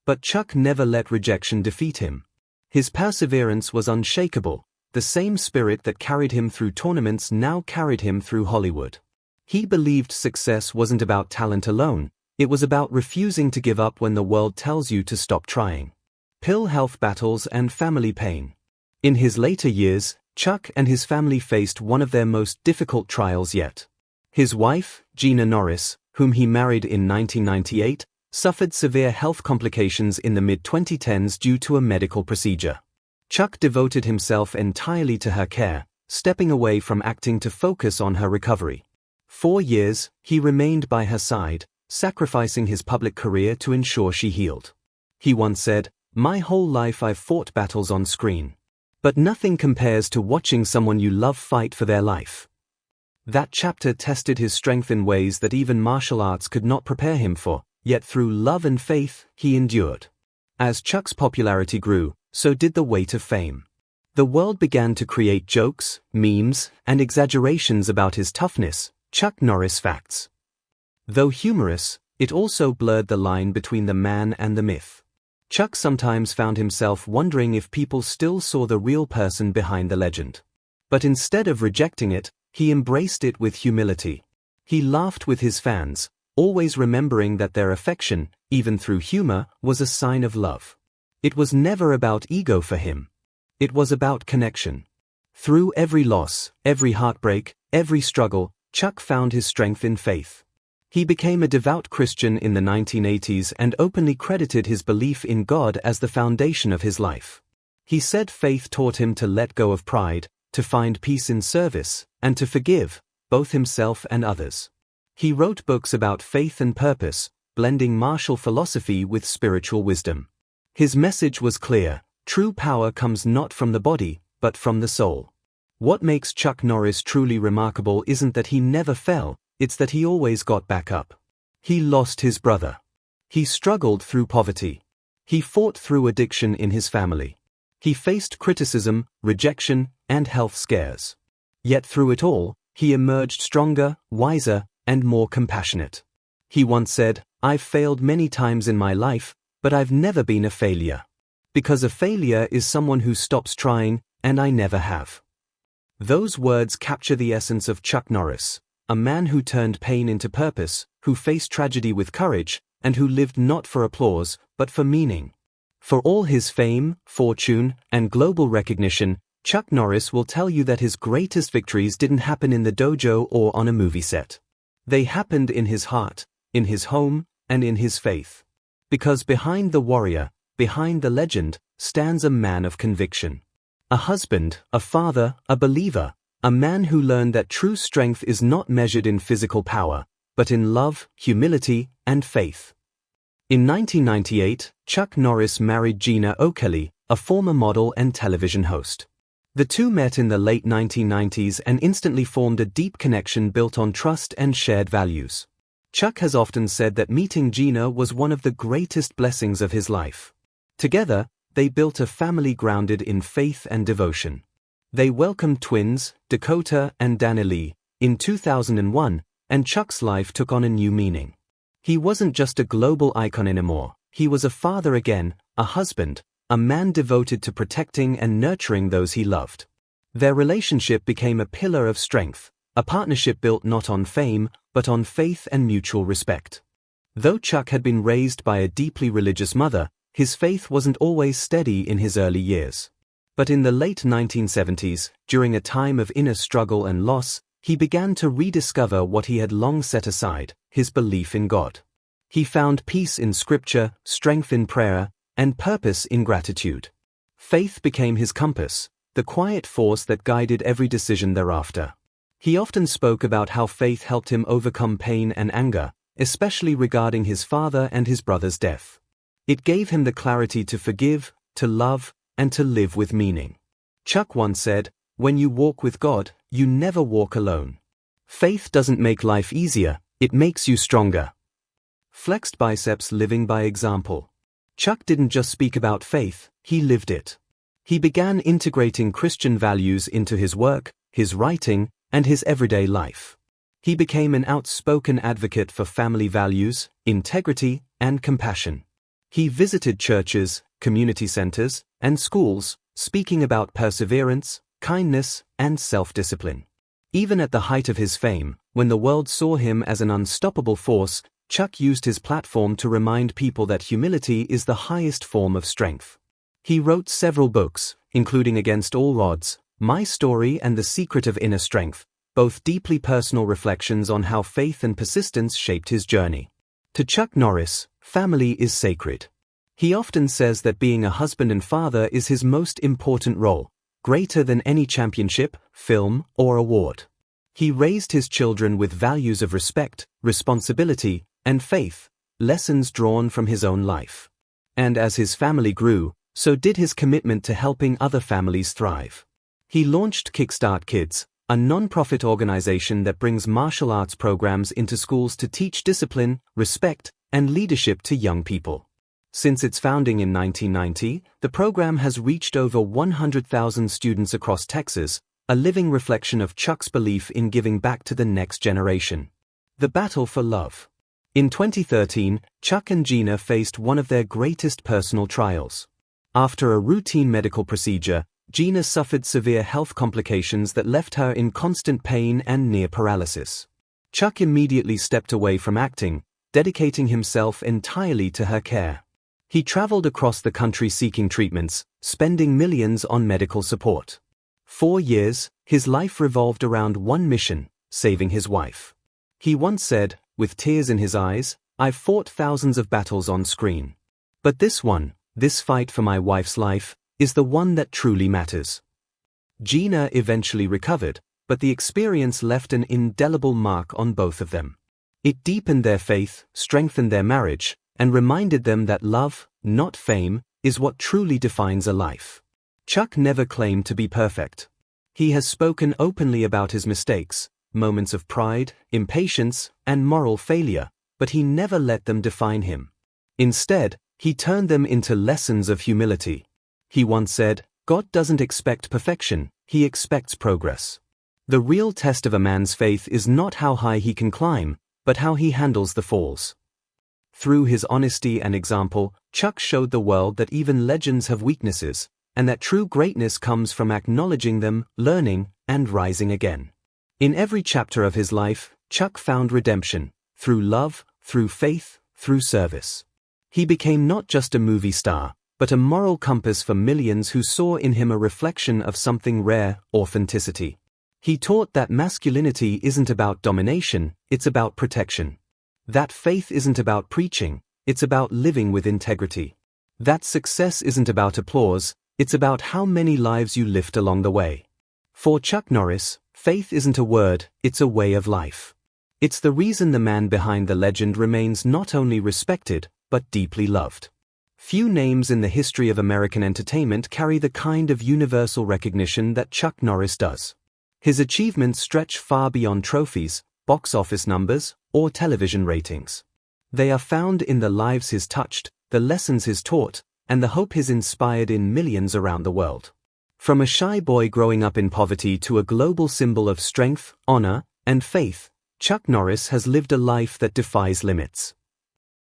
But Chuck never let rejection defeat him. His perseverance was unshakable. The same spirit that carried him through tournaments now carried him through Hollywood. He believed success wasn't about talent alone, it was about refusing to give up when the world tells you to stop trying. Pill health battles and family pain. In his later years, Chuck and his family faced one of their most difficult trials yet. His wife, Gina Norris, whom he married in 1998, suffered severe health complications in the mid-2010s due to a medical procedure. Chuck devoted himself entirely to her care, stepping away from acting to focus on her recovery. 4 years, he remained by her side, sacrificing his public career to ensure she healed. He once said, "My whole life I've fought battles on screen. But nothing compares to watching someone you love fight for their life." That chapter tested his strength in ways that even martial arts could not prepare him for, yet through love and faith, he endured. As Chuck's popularity grew, so did the weight of fame. The world began to create jokes, memes, and exaggerations about his toughness, Chuck Norris facts. Though humorous, it also blurred the line between the man and the myth. Chuck sometimes found himself wondering if people still saw the real person behind the legend. But instead of rejecting it, he embraced it with humility. He laughed with his fans, always remembering that their affection, even through humor, was a sign of love. It was never about ego for him. It was about connection. Through every loss, every heartbreak, every struggle, Chuck found his strength in faith. He became a devout Christian in the 1980s and openly credited his belief in God as the foundation of his life. He said faith taught him to let go of pride, to find peace in service, and to forgive, both himself and others. He wrote books about faith and purpose, blending martial philosophy with spiritual wisdom. His message was clear: true power comes not from the body, but from the soul. What makes Chuck Norris truly remarkable isn't that he never fell, it's that he always got back up. He lost his brother. He struggled through poverty. He fought through addiction in his family. He faced criticism, rejection, and health scares. Yet through it all, he emerged stronger, wiser, and more compassionate. He once said, "I've failed many times in my life, but I've never been a failure. Because a failure is someone who stops trying, and I never have." Those words capture the essence of Chuck Norris, a man who turned pain into purpose, who faced tragedy with courage, and who lived not for applause, but for meaning. For all his fame, fortune, and global recognition, Chuck Norris will tell you that his greatest victories didn't happen in the dojo or on a movie set. They happened in his heart, in his home, and in his faith. Because behind the warrior, behind the legend, stands a man of conviction. A husband, a father, a believer, a man who learned that true strength is not measured in physical power, but in love, humility, and faith. In 1998, Chuck Norris married Gina O'Kelly, a former model and television host. The two met in the late 1990s and instantly formed a deep connection built on trust and shared values. Chuck has often said that meeting Gina was one of the greatest blessings of his life. Together, they built a family grounded in faith and devotion. They welcomed twins, Dakota and Danilee, in 2001, and Chuck's life took on a new meaning. He wasn't just a global icon anymore, he was a father again, a husband, a man devoted to protecting and nurturing those he loved. Their relationship became a pillar of strength, a partnership built not on fame, but on faith and mutual respect. Though Chuck had been raised by a deeply religious mother, his faith wasn't always steady in his early years. But in the late 1970s, during a time of inner struggle and loss, he began to rediscover what he had long set aside, his belief in God. He found peace in Scripture, strength in prayer, and purpose in gratitude. Faith became his compass, the quiet force that guided every decision thereafter. He often spoke about how faith helped him overcome pain and anger, especially regarding his father and his brother's death. It gave him the clarity to forgive, to love, and to live with meaning. Chuck once said, "When you walk with God, you never walk alone." Faith doesn't make life easier, it makes you stronger. Flexed biceps living by example. Chuck didn't just speak about faith, he lived it. He began integrating Christian values into his work, his writing, and his everyday life. He became an outspoken advocate for family values, integrity, and compassion. He visited churches, community centers, and schools, speaking about perseverance, kindness, and self-discipline. Even at the height of his fame, when the world saw him as an unstoppable force, Chuck used his platform to remind people that humility is the highest form of strength. He wrote several books, including Against All Odds, My Story and The Secret of Inner Strength, both deeply personal reflections on how faith and persistence shaped his journey. To Chuck Norris, family is sacred. He often says that being a husband and father is his most important role, greater than any championship, film, or award. He raised his children with values of respect, responsibility, and faith, lessons drawn from his own life. And as his family grew, so did his commitment to helping other families thrive. He launched Kickstart Kids, a non-profit organization that brings martial arts programs into schools to teach discipline, respect, and leadership to young people. Since its founding in 1990, the program has reached over 100,000 students across Texas, a living reflection of Chuck's belief in giving back to the next generation. The battle for love. In 2013, Chuck and Gina faced one of their greatest personal trials. After a routine medical procedure, Gina suffered severe health complications that left her in constant pain and near paralysis. Chuck immediately stepped away from acting, dedicating himself entirely to her care. He traveled across the country seeking treatments, spending millions on medical support. 4 years, his life revolved around one mission, saving his wife. He once said, with tears in his eyes, "I've fought thousands of battles on screen. But this one, this fight for my wife's life, is the one that truly matters." Gina eventually recovered, but the experience left an indelible mark on both of them. It deepened their faith, strengthened their marriage, and reminded them that love, not fame, is what truly defines a life. Chuck never claimed to be perfect. He has spoken openly about his mistakes, moments of pride, impatience, and moral failure, but he never let them define him. Instead, he turned them into lessons of humility. He once said, "God doesn't expect perfection, he expects progress." The real test of a man's faith is not how high he can climb, but how he handles the falls. Through his honesty and example, Chuck showed the world that even legends have weaknesses, and that true greatness comes from acknowledging them, learning, and rising again. In every chapter of his life, Chuck found redemption, through love, through faith, through service. He became not just a movie star, but a moral compass for millions who saw in him a reflection of something rare, authenticity. He taught that masculinity isn't about domination, it's about protection. That faith isn't about preaching, it's about living with integrity. That success isn't about applause, it's about how many lives you lift along the way. For Chuck Norris, faith isn't a word, it's a way of life. It's the reason the man behind the legend remains not only respected, but deeply loved. Few names in the history of American entertainment carry the kind of universal recognition that Chuck Norris does. His achievements stretch far beyond trophies, box office numbers, or television ratings. They are found in the lives he's touched, the lessons he's taught, and the hope he's inspired in millions around the world. From a shy boy growing up in poverty to a global symbol of strength, honor, and faith, Chuck Norris has lived a life that defies limits.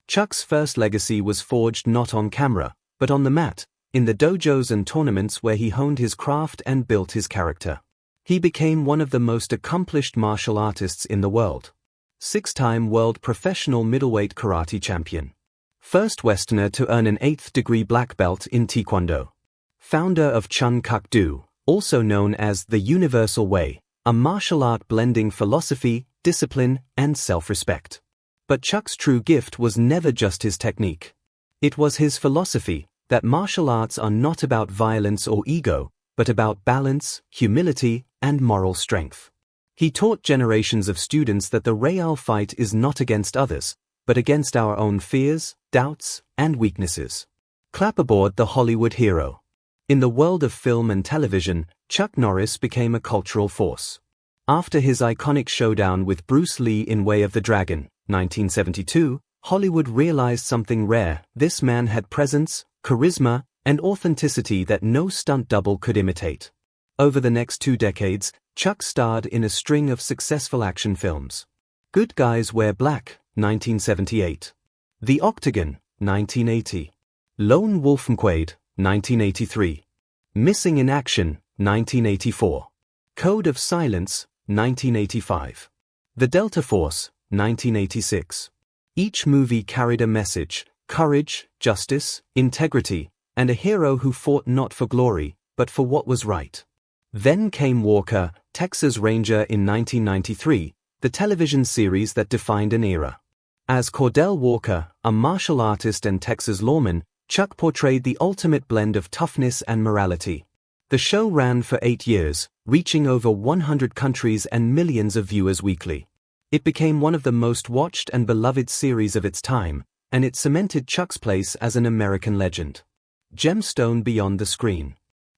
Chuck's first legacy was forged not on camera, but on the mat, in the dojos and tournaments where he honed his craft and built his character. He became one of the most accomplished martial artists in the world. 6-time world professional middleweight karate champion. First Westerner to earn an 8th-degree black belt in Taekwondo. Founder of Chun Kuk Do, also known as the Universal Way, a martial art blending philosophy, discipline, and self-respect. But Chuck's true gift was never just his technique. It was his philosophy, that martial arts are not about violence or ego, but about balance, humility, and moral strength. He taught generations of students that the real fight is not against others, but against our own fears, doubts, and weaknesses. Clap aboard the Hollywood hero. In the world of film and television, Chuck Norris became a cultural force. After his iconic showdown with Bruce Lee in Way of the Dragon, 1972, Hollywood realized something rare. This man had presence, charisma, and authenticity that no stunt double could imitate. Over the next 2 decades, Chuck starred in a string of successful action films. Good Guys Wear Black, 1978. The Octagon, 1980. Lone Wolf Quaid, 1983. Missing in Action, 1984. Code of Silence, 1985. The Delta Force, 1986. Each movie carried a message: courage, justice, integrity, and a hero who fought not for glory, but for what was right. Then came Walker, Texas Ranger in 1993, the television series that defined an era. As Cordell Walker, a martial artist and Texas lawman, Chuck portrayed the ultimate blend of toughness and morality. The show ran for 8 years, reaching over 100 countries and millions of viewers weekly. It became one of the most watched and beloved series of its time, and it cemented Chuck's place as an American legend. Gemstone beyond the screen.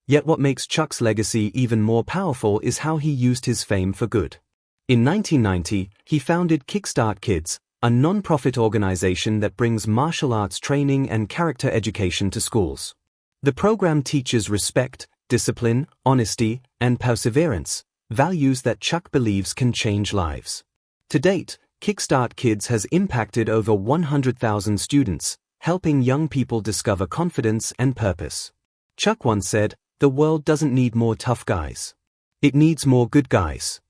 Yet what makes Chuck's legacy even more powerful is how he used his fame for good. In 1990, he founded Kickstart Kids, a non-profit organization that brings martial arts training and character education to schools. The program teaches respect, discipline, honesty, and perseverance, values that Chuck believes can change lives. To date, Kickstart Kids has impacted over 100,000 students, helping young people discover confidence and purpose. Chuck once said, "The world doesn't need more tough guys. It needs more good guys."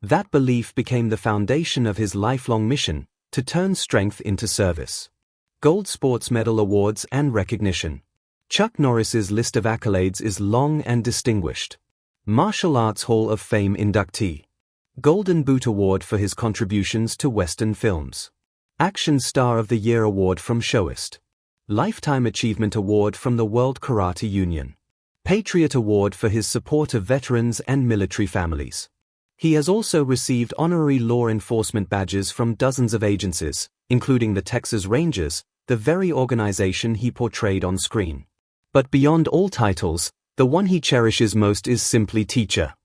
That belief became the foundation of his lifelong mission, to turn strength into service. Gold Sports Medal awards and recognition. Chuck Norris's list of accolades is long and distinguished. Martial Arts Hall of Fame inductee. Golden Boot Award for his contributions to Western films. Action Star of the Year Award from Showist. Lifetime Achievement Award from the World Karate Union. Patriot Award for his support of veterans and military families. He has also received honorary law enforcement badges from dozens of agencies, including the Texas Rangers, the very organization he portrayed on screen. But beyond all titles, the one he cherishes most is simply teacher.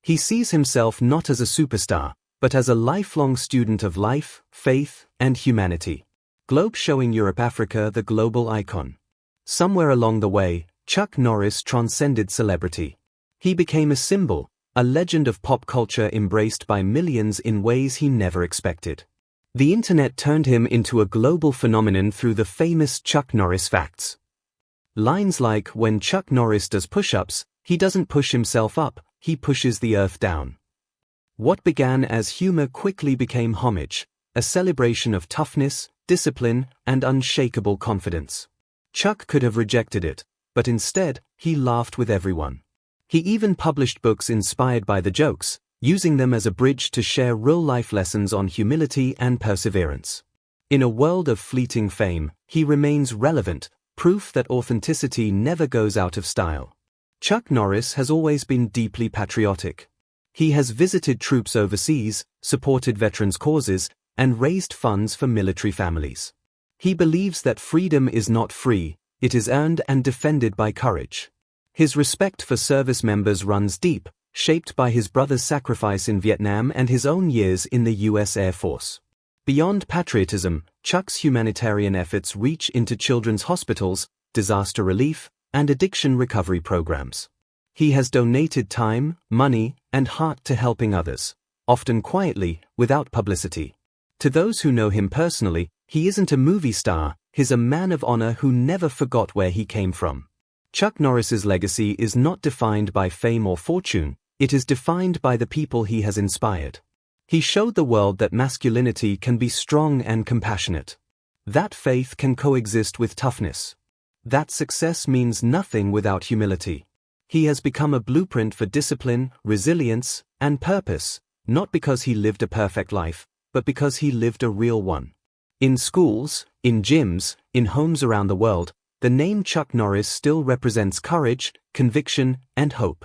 He sees himself not as a superstar, but as a lifelong student of life, faith, and humanity. Globe showing Europe-Africa the global icon. Somewhere along the way, Chuck Norris transcended celebrity. He became a symbol, a legend of pop culture embraced by millions in ways he never expected. The internet turned him into a global phenomenon through the famous Chuck Norris facts. Lines like, "When Chuck Norris does push-ups, he doesn't push himself up, he pushes the earth down." What began as humor quickly became homage, a celebration of toughness, discipline, and unshakable confidence. Chuck could have rejected it, but instead, he laughed with everyone. He even published books inspired by the jokes, using them as a bridge to share real-life lessons on humility and perseverance. In a world of fleeting fame, he remains relevant, proof that authenticity never goes out of style. Chuck Norris has always been deeply patriotic. He has visited troops overseas, supported veterans' causes, and raised funds for military families. He believes that freedom is not free, it is earned and defended by courage. His respect for service members runs deep, shaped by his brother's sacrifice in Vietnam and his own years in the U.S. Air Force. Beyond patriotism, Chuck's humanitarian efforts reach into children's hospitals, disaster relief, and addiction recovery programs. He has donated time, money, and heart to helping others, often quietly, without publicity. To those who know him personally, he isn't a movie star, he's a man of honor who never forgot where he came from. Chuck Norris's legacy is not defined by fame or fortune, it is defined by the people he has inspired. He showed the world that masculinity can be strong and compassionate. That faith can coexist with toughness. That success means nothing without humility. He has become a blueprint for discipline, resilience, and purpose, not because he lived a perfect life, but because he lived a real one. In schools, in gyms, in homes around the world, the name Chuck Norris still represents courage, conviction, and hope.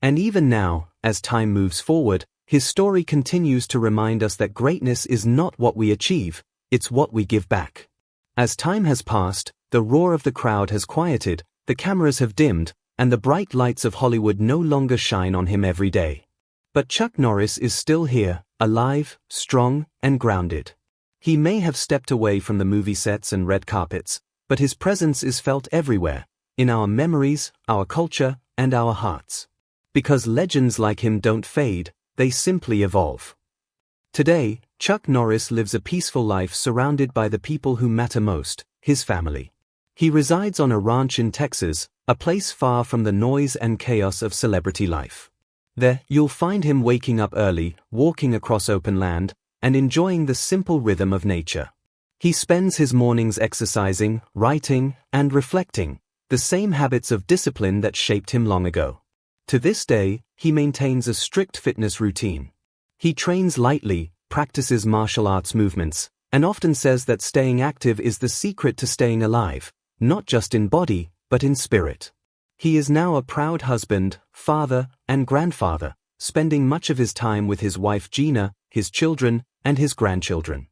And even now, as time moves forward, his story continues to remind us that greatness is not what we achieve, it's what we give back. As time has passed, the roar of the crowd has quieted, the cameras have dimmed, and the bright lights of Hollywood no longer shine on him every day. But Chuck Norris is still here, alive, strong, and grounded. He may have stepped away from the movie sets and red carpets, but his presence is felt everywhere, in our memories, our culture, and our hearts. Because legends like him don't fade, they simply evolve. Today, Chuck Norris lives a peaceful life surrounded by the people who matter most, his family. He resides on a ranch in Texas, a place far from the noise and chaos of celebrity life. There, you'll find him waking up early, walking across open land, and enjoying the simple rhythm of nature. He spends his mornings exercising, writing, and reflecting, the same habits of discipline that shaped him long ago. To this day, he maintains a strict fitness routine. He trains lightly, practices martial arts movements, and often says that staying active is the secret to staying alive, not just in body, but in spirit. He is now a proud husband, father, and grandfather, spending much of his time with his wife Gina, his children, and his grandchildren.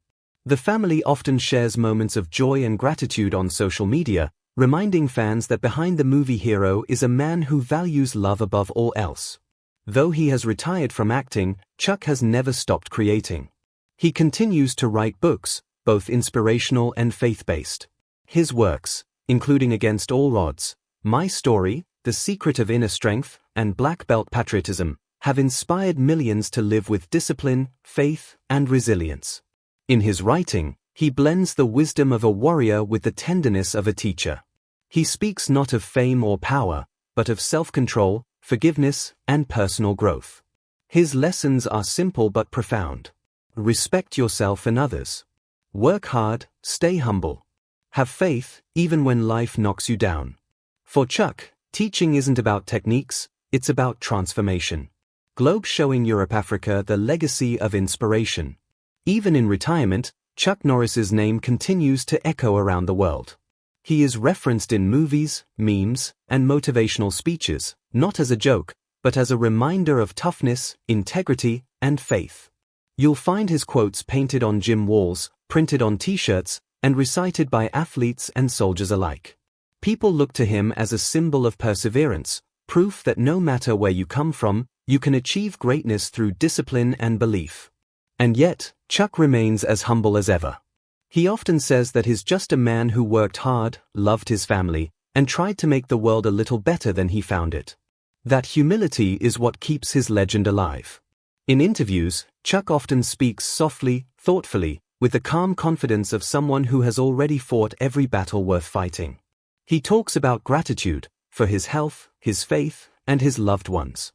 The family often shares moments of joy and gratitude on social media, reminding fans that behind the movie hero is a man who values love above all else. Though he has retired from acting, Chuck has never stopped creating. He continues to write books, both inspirational and faith-based. His works, including Against All Odds, My Story, The Secret of Inner Strength, and Black Belt Patriotism, have inspired millions to live with discipline, faith, and resilience. In his writing, he blends the wisdom of a warrior with the tenderness of a teacher. He speaks not of fame or power, but of self-control, forgiveness, and personal growth. His lessons are simple but profound. Respect yourself and others. Work hard, stay humble. Have faith, even when life knocks you down. For Chuck, teaching isn't about techniques, it's about transformation. Globe showing Europe-Africa the legacy of inspiration. Even in retirement, Chuck Norris's name continues to echo around the world. He is referenced in movies, memes, and motivational speeches, not as a joke, but as a reminder of toughness, integrity, and faith. You'll find his quotes painted on gym walls, printed on t-shirts, and recited by athletes and soldiers alike. People look to him as a symbol of perseverance, proof that no matter where you come from, you can achieve greatness through discipline and belief. And yet, Chuck remains as humble as ever. He often says that he's just a man who worked hard, loved his family, and tried to make the world a little better than he found it. That humility is what keeps his legend alive. In interviews, Chuck often speaks softly, thoughtfully, with the calm confidence of someone who has already fought every battle worth fighting. He talks about gratitude, for his health, his faith, and his loved ones.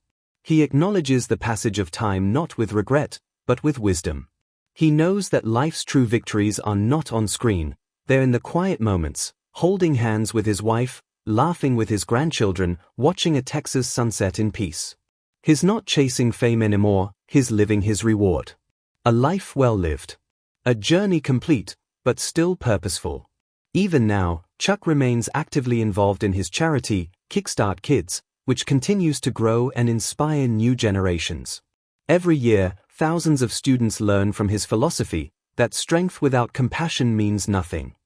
He acknowledges the passage of time not with regret, but with wisdom. He knows that life's true victories are not on screen, they're in the quiet moments, holding hands with his wife, laughing with his grandchildren, watching a Texas sunset in peace. He's not chasing fame anymore, he's living his reward. A life well lived. A journey complete, but still purposeful. Even now, Chuck remains actively involved in his charity, Kickstart Kids, which continues to grow and inspire new generations. Every year, thousands of students learn from his philosophy that strength without compassion means nothing.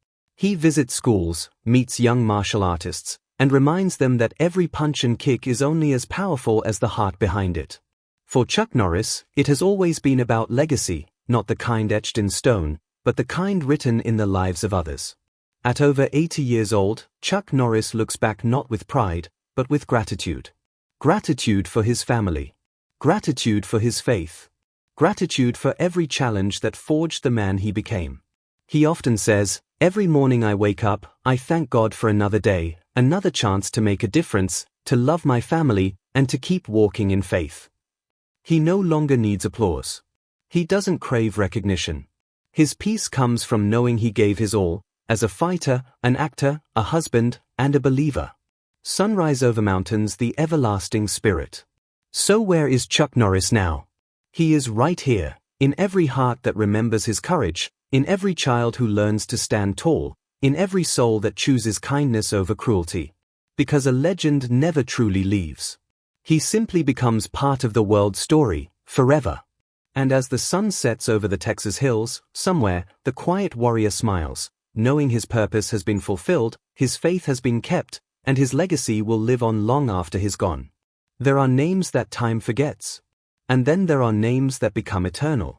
He visits schools, meets young martial artists, and reminds them that every punch and kick is only as powerful as the heart behind it. For Chuck Norris, it has always been about legacy, not the kind etched in stone, but the kind written in the lives of others. At over 80 years old, Chuck Norris looks back not with pride, but with gratitude. Gratitude for his family. Gratitude for his faith. Gratitude for every challenge that forged the man he became. He often says, "Every morning I wake up, I thank God for another day, another chance to make a difference, to love my family, and to keep walking in faith." He no longer needs applause. He doesn't crave recognition. His peace comes from knowing he gave his all, as a fighter, an actor, a husband, and a believer. Sunrise over mountains, the everlasting spirit. So where is Chuck Norris now? He is right here, in every heart that remembers his courage, in every child who learns to stand tall, in every soul that chooses kindness over cruelty. Because a legend never truly leaves. He simply becomes part of the world's story, forever. And as the sun sets over the Texas hills, somewhere, the quiet warrior smiles, knowing his purpose has been fulfilled, his faith has been kept, and his legacy will live on long after he's gone. There are names that time forgets. And then there are names that become eternal.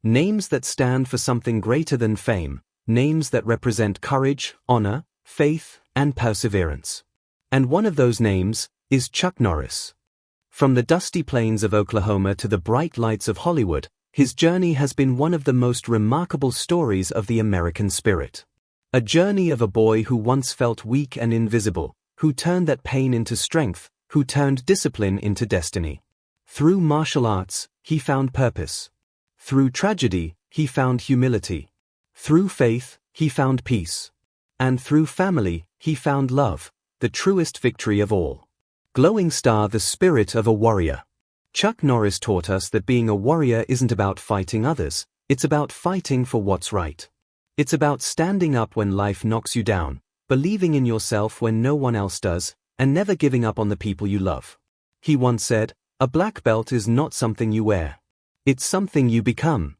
Names that stand for something greater than fame, names that represent courage, honor, faith, and perseverance. And one of those names is Chuck Norris. From the dusty plains of Oklahoma to the bright lights of Hollywood, his journey has been one of the most remarkable stories of the American spirit. A journey of a boy who once felt weak and invisible, who turned that pain into strength, who turned discipline into destiny. Through martial arts, he found purpose. Through tragedy, he found humility. Through faith, he found peace. And through family, he found love, the truest victory of all. Glowing star, the spirit of a warrior. Chuck Norris taught us that being a warrior isn't about fighting others, it's about fighting for what's right. It's about standing up when life knocks you down, believing in yourself when no one else does, and never giving up on the people you love. He once said, "A black belt is not something you wear. It's something you become."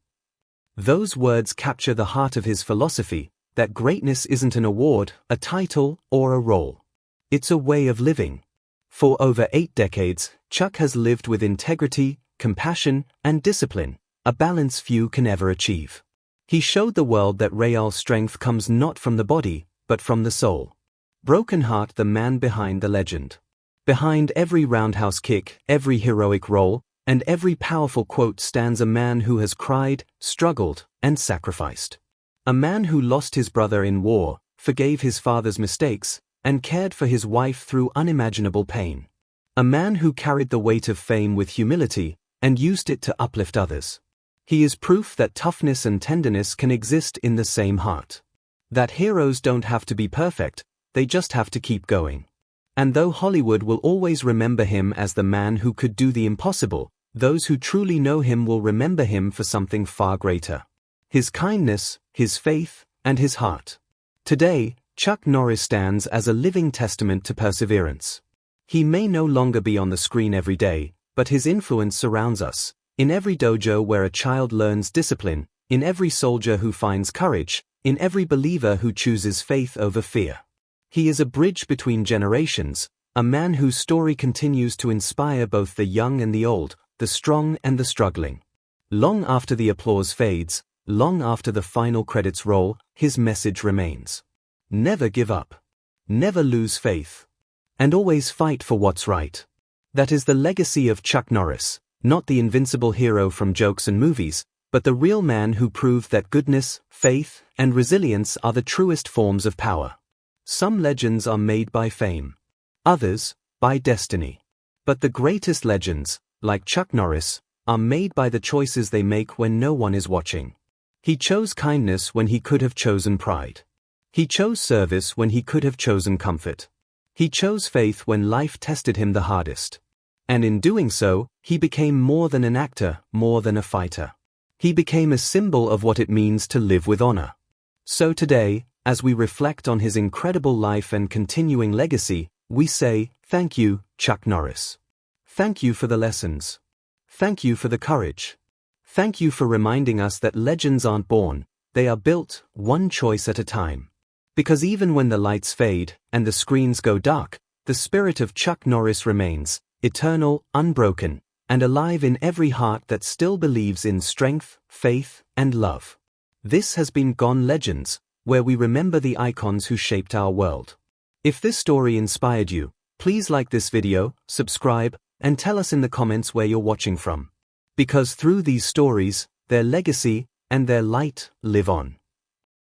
Those words capture the heart of his philosophy, that greatness isn't an award, a title, or a role. It's a way of living. For over 8 decades, Chuck has lived with integrity, compassion, and discipline, a balance few can ever achieve. He showed the world that real strength comes not from the body, but from the soul. Broken Heart, the man behind the legend. Behind every roundhouse kick, every heroic role, and every powerful quote stands a man who has cried, struggled, and sacrificed. A man who lost his brother in war, forgave his father's mistakes, and cared for his wife through unimaginable pain. A man who carried the weight of fame with humility, and used it to uplift others. He is proof that toughness and tenderness can exist in the same heart. That heroes don't have to be perfect, they just have to keep going. And though Hollywood will always remember him as the man who could do the impossible, those who truly know him will remember him for something far greater. His kindness, his faith, and his heart. Today, Chuck Norris stands as a living testament to perseverance. He may no longer be on the screen every day, but his influence surrounds us. In every dojo where a child learns discipline, in every soldier who finds courage, in every believer who chooses faith over fear. He is a bridge between generations, a man whose story continues to inspire both the young and the old, the strong and the struggling. Long after the applause fades, long after the final credits roll, his message remains. Never give up. Never lose faith. And always fight for what's right. That is the legacy of Chuck Norris, not the invincible hero from jokes and movies, but the real man who proved that goodness, faith, and resilience are the truest forms of power. Some legends are made by fame. Others, by destiny. But the greatest legends, like Chuck Norris, are made by the choices they make when no one is watching. He chose kindness when he could have chosen pride. He chose service when he could have chosen comfort. He chose faith when life tested him the hardest. And in doing so, he became more than an actor, more than a fighter. He became a symbol of what it means to live with honor. So today, as we reflect on his incredible life and continuing legacy, we say, thank you, Chuck Norris. Thank you for the lessons. Thank you for the courage. Thank you for reminding us that legends aren't born, they are built, one choice at a time. Because even when the lights fade and the screens go dark, the spirit of Chuck Norris remains, eternal, unbroken, and alive in every heart that still believes in strength, faith, and love. This has been Gone Legends, where we remember the icons who shaped our world. If this story inspired you, please like this video, subscribe, and tell us in the comments where you're watching from. Because through these stories, their legacy and their light live on.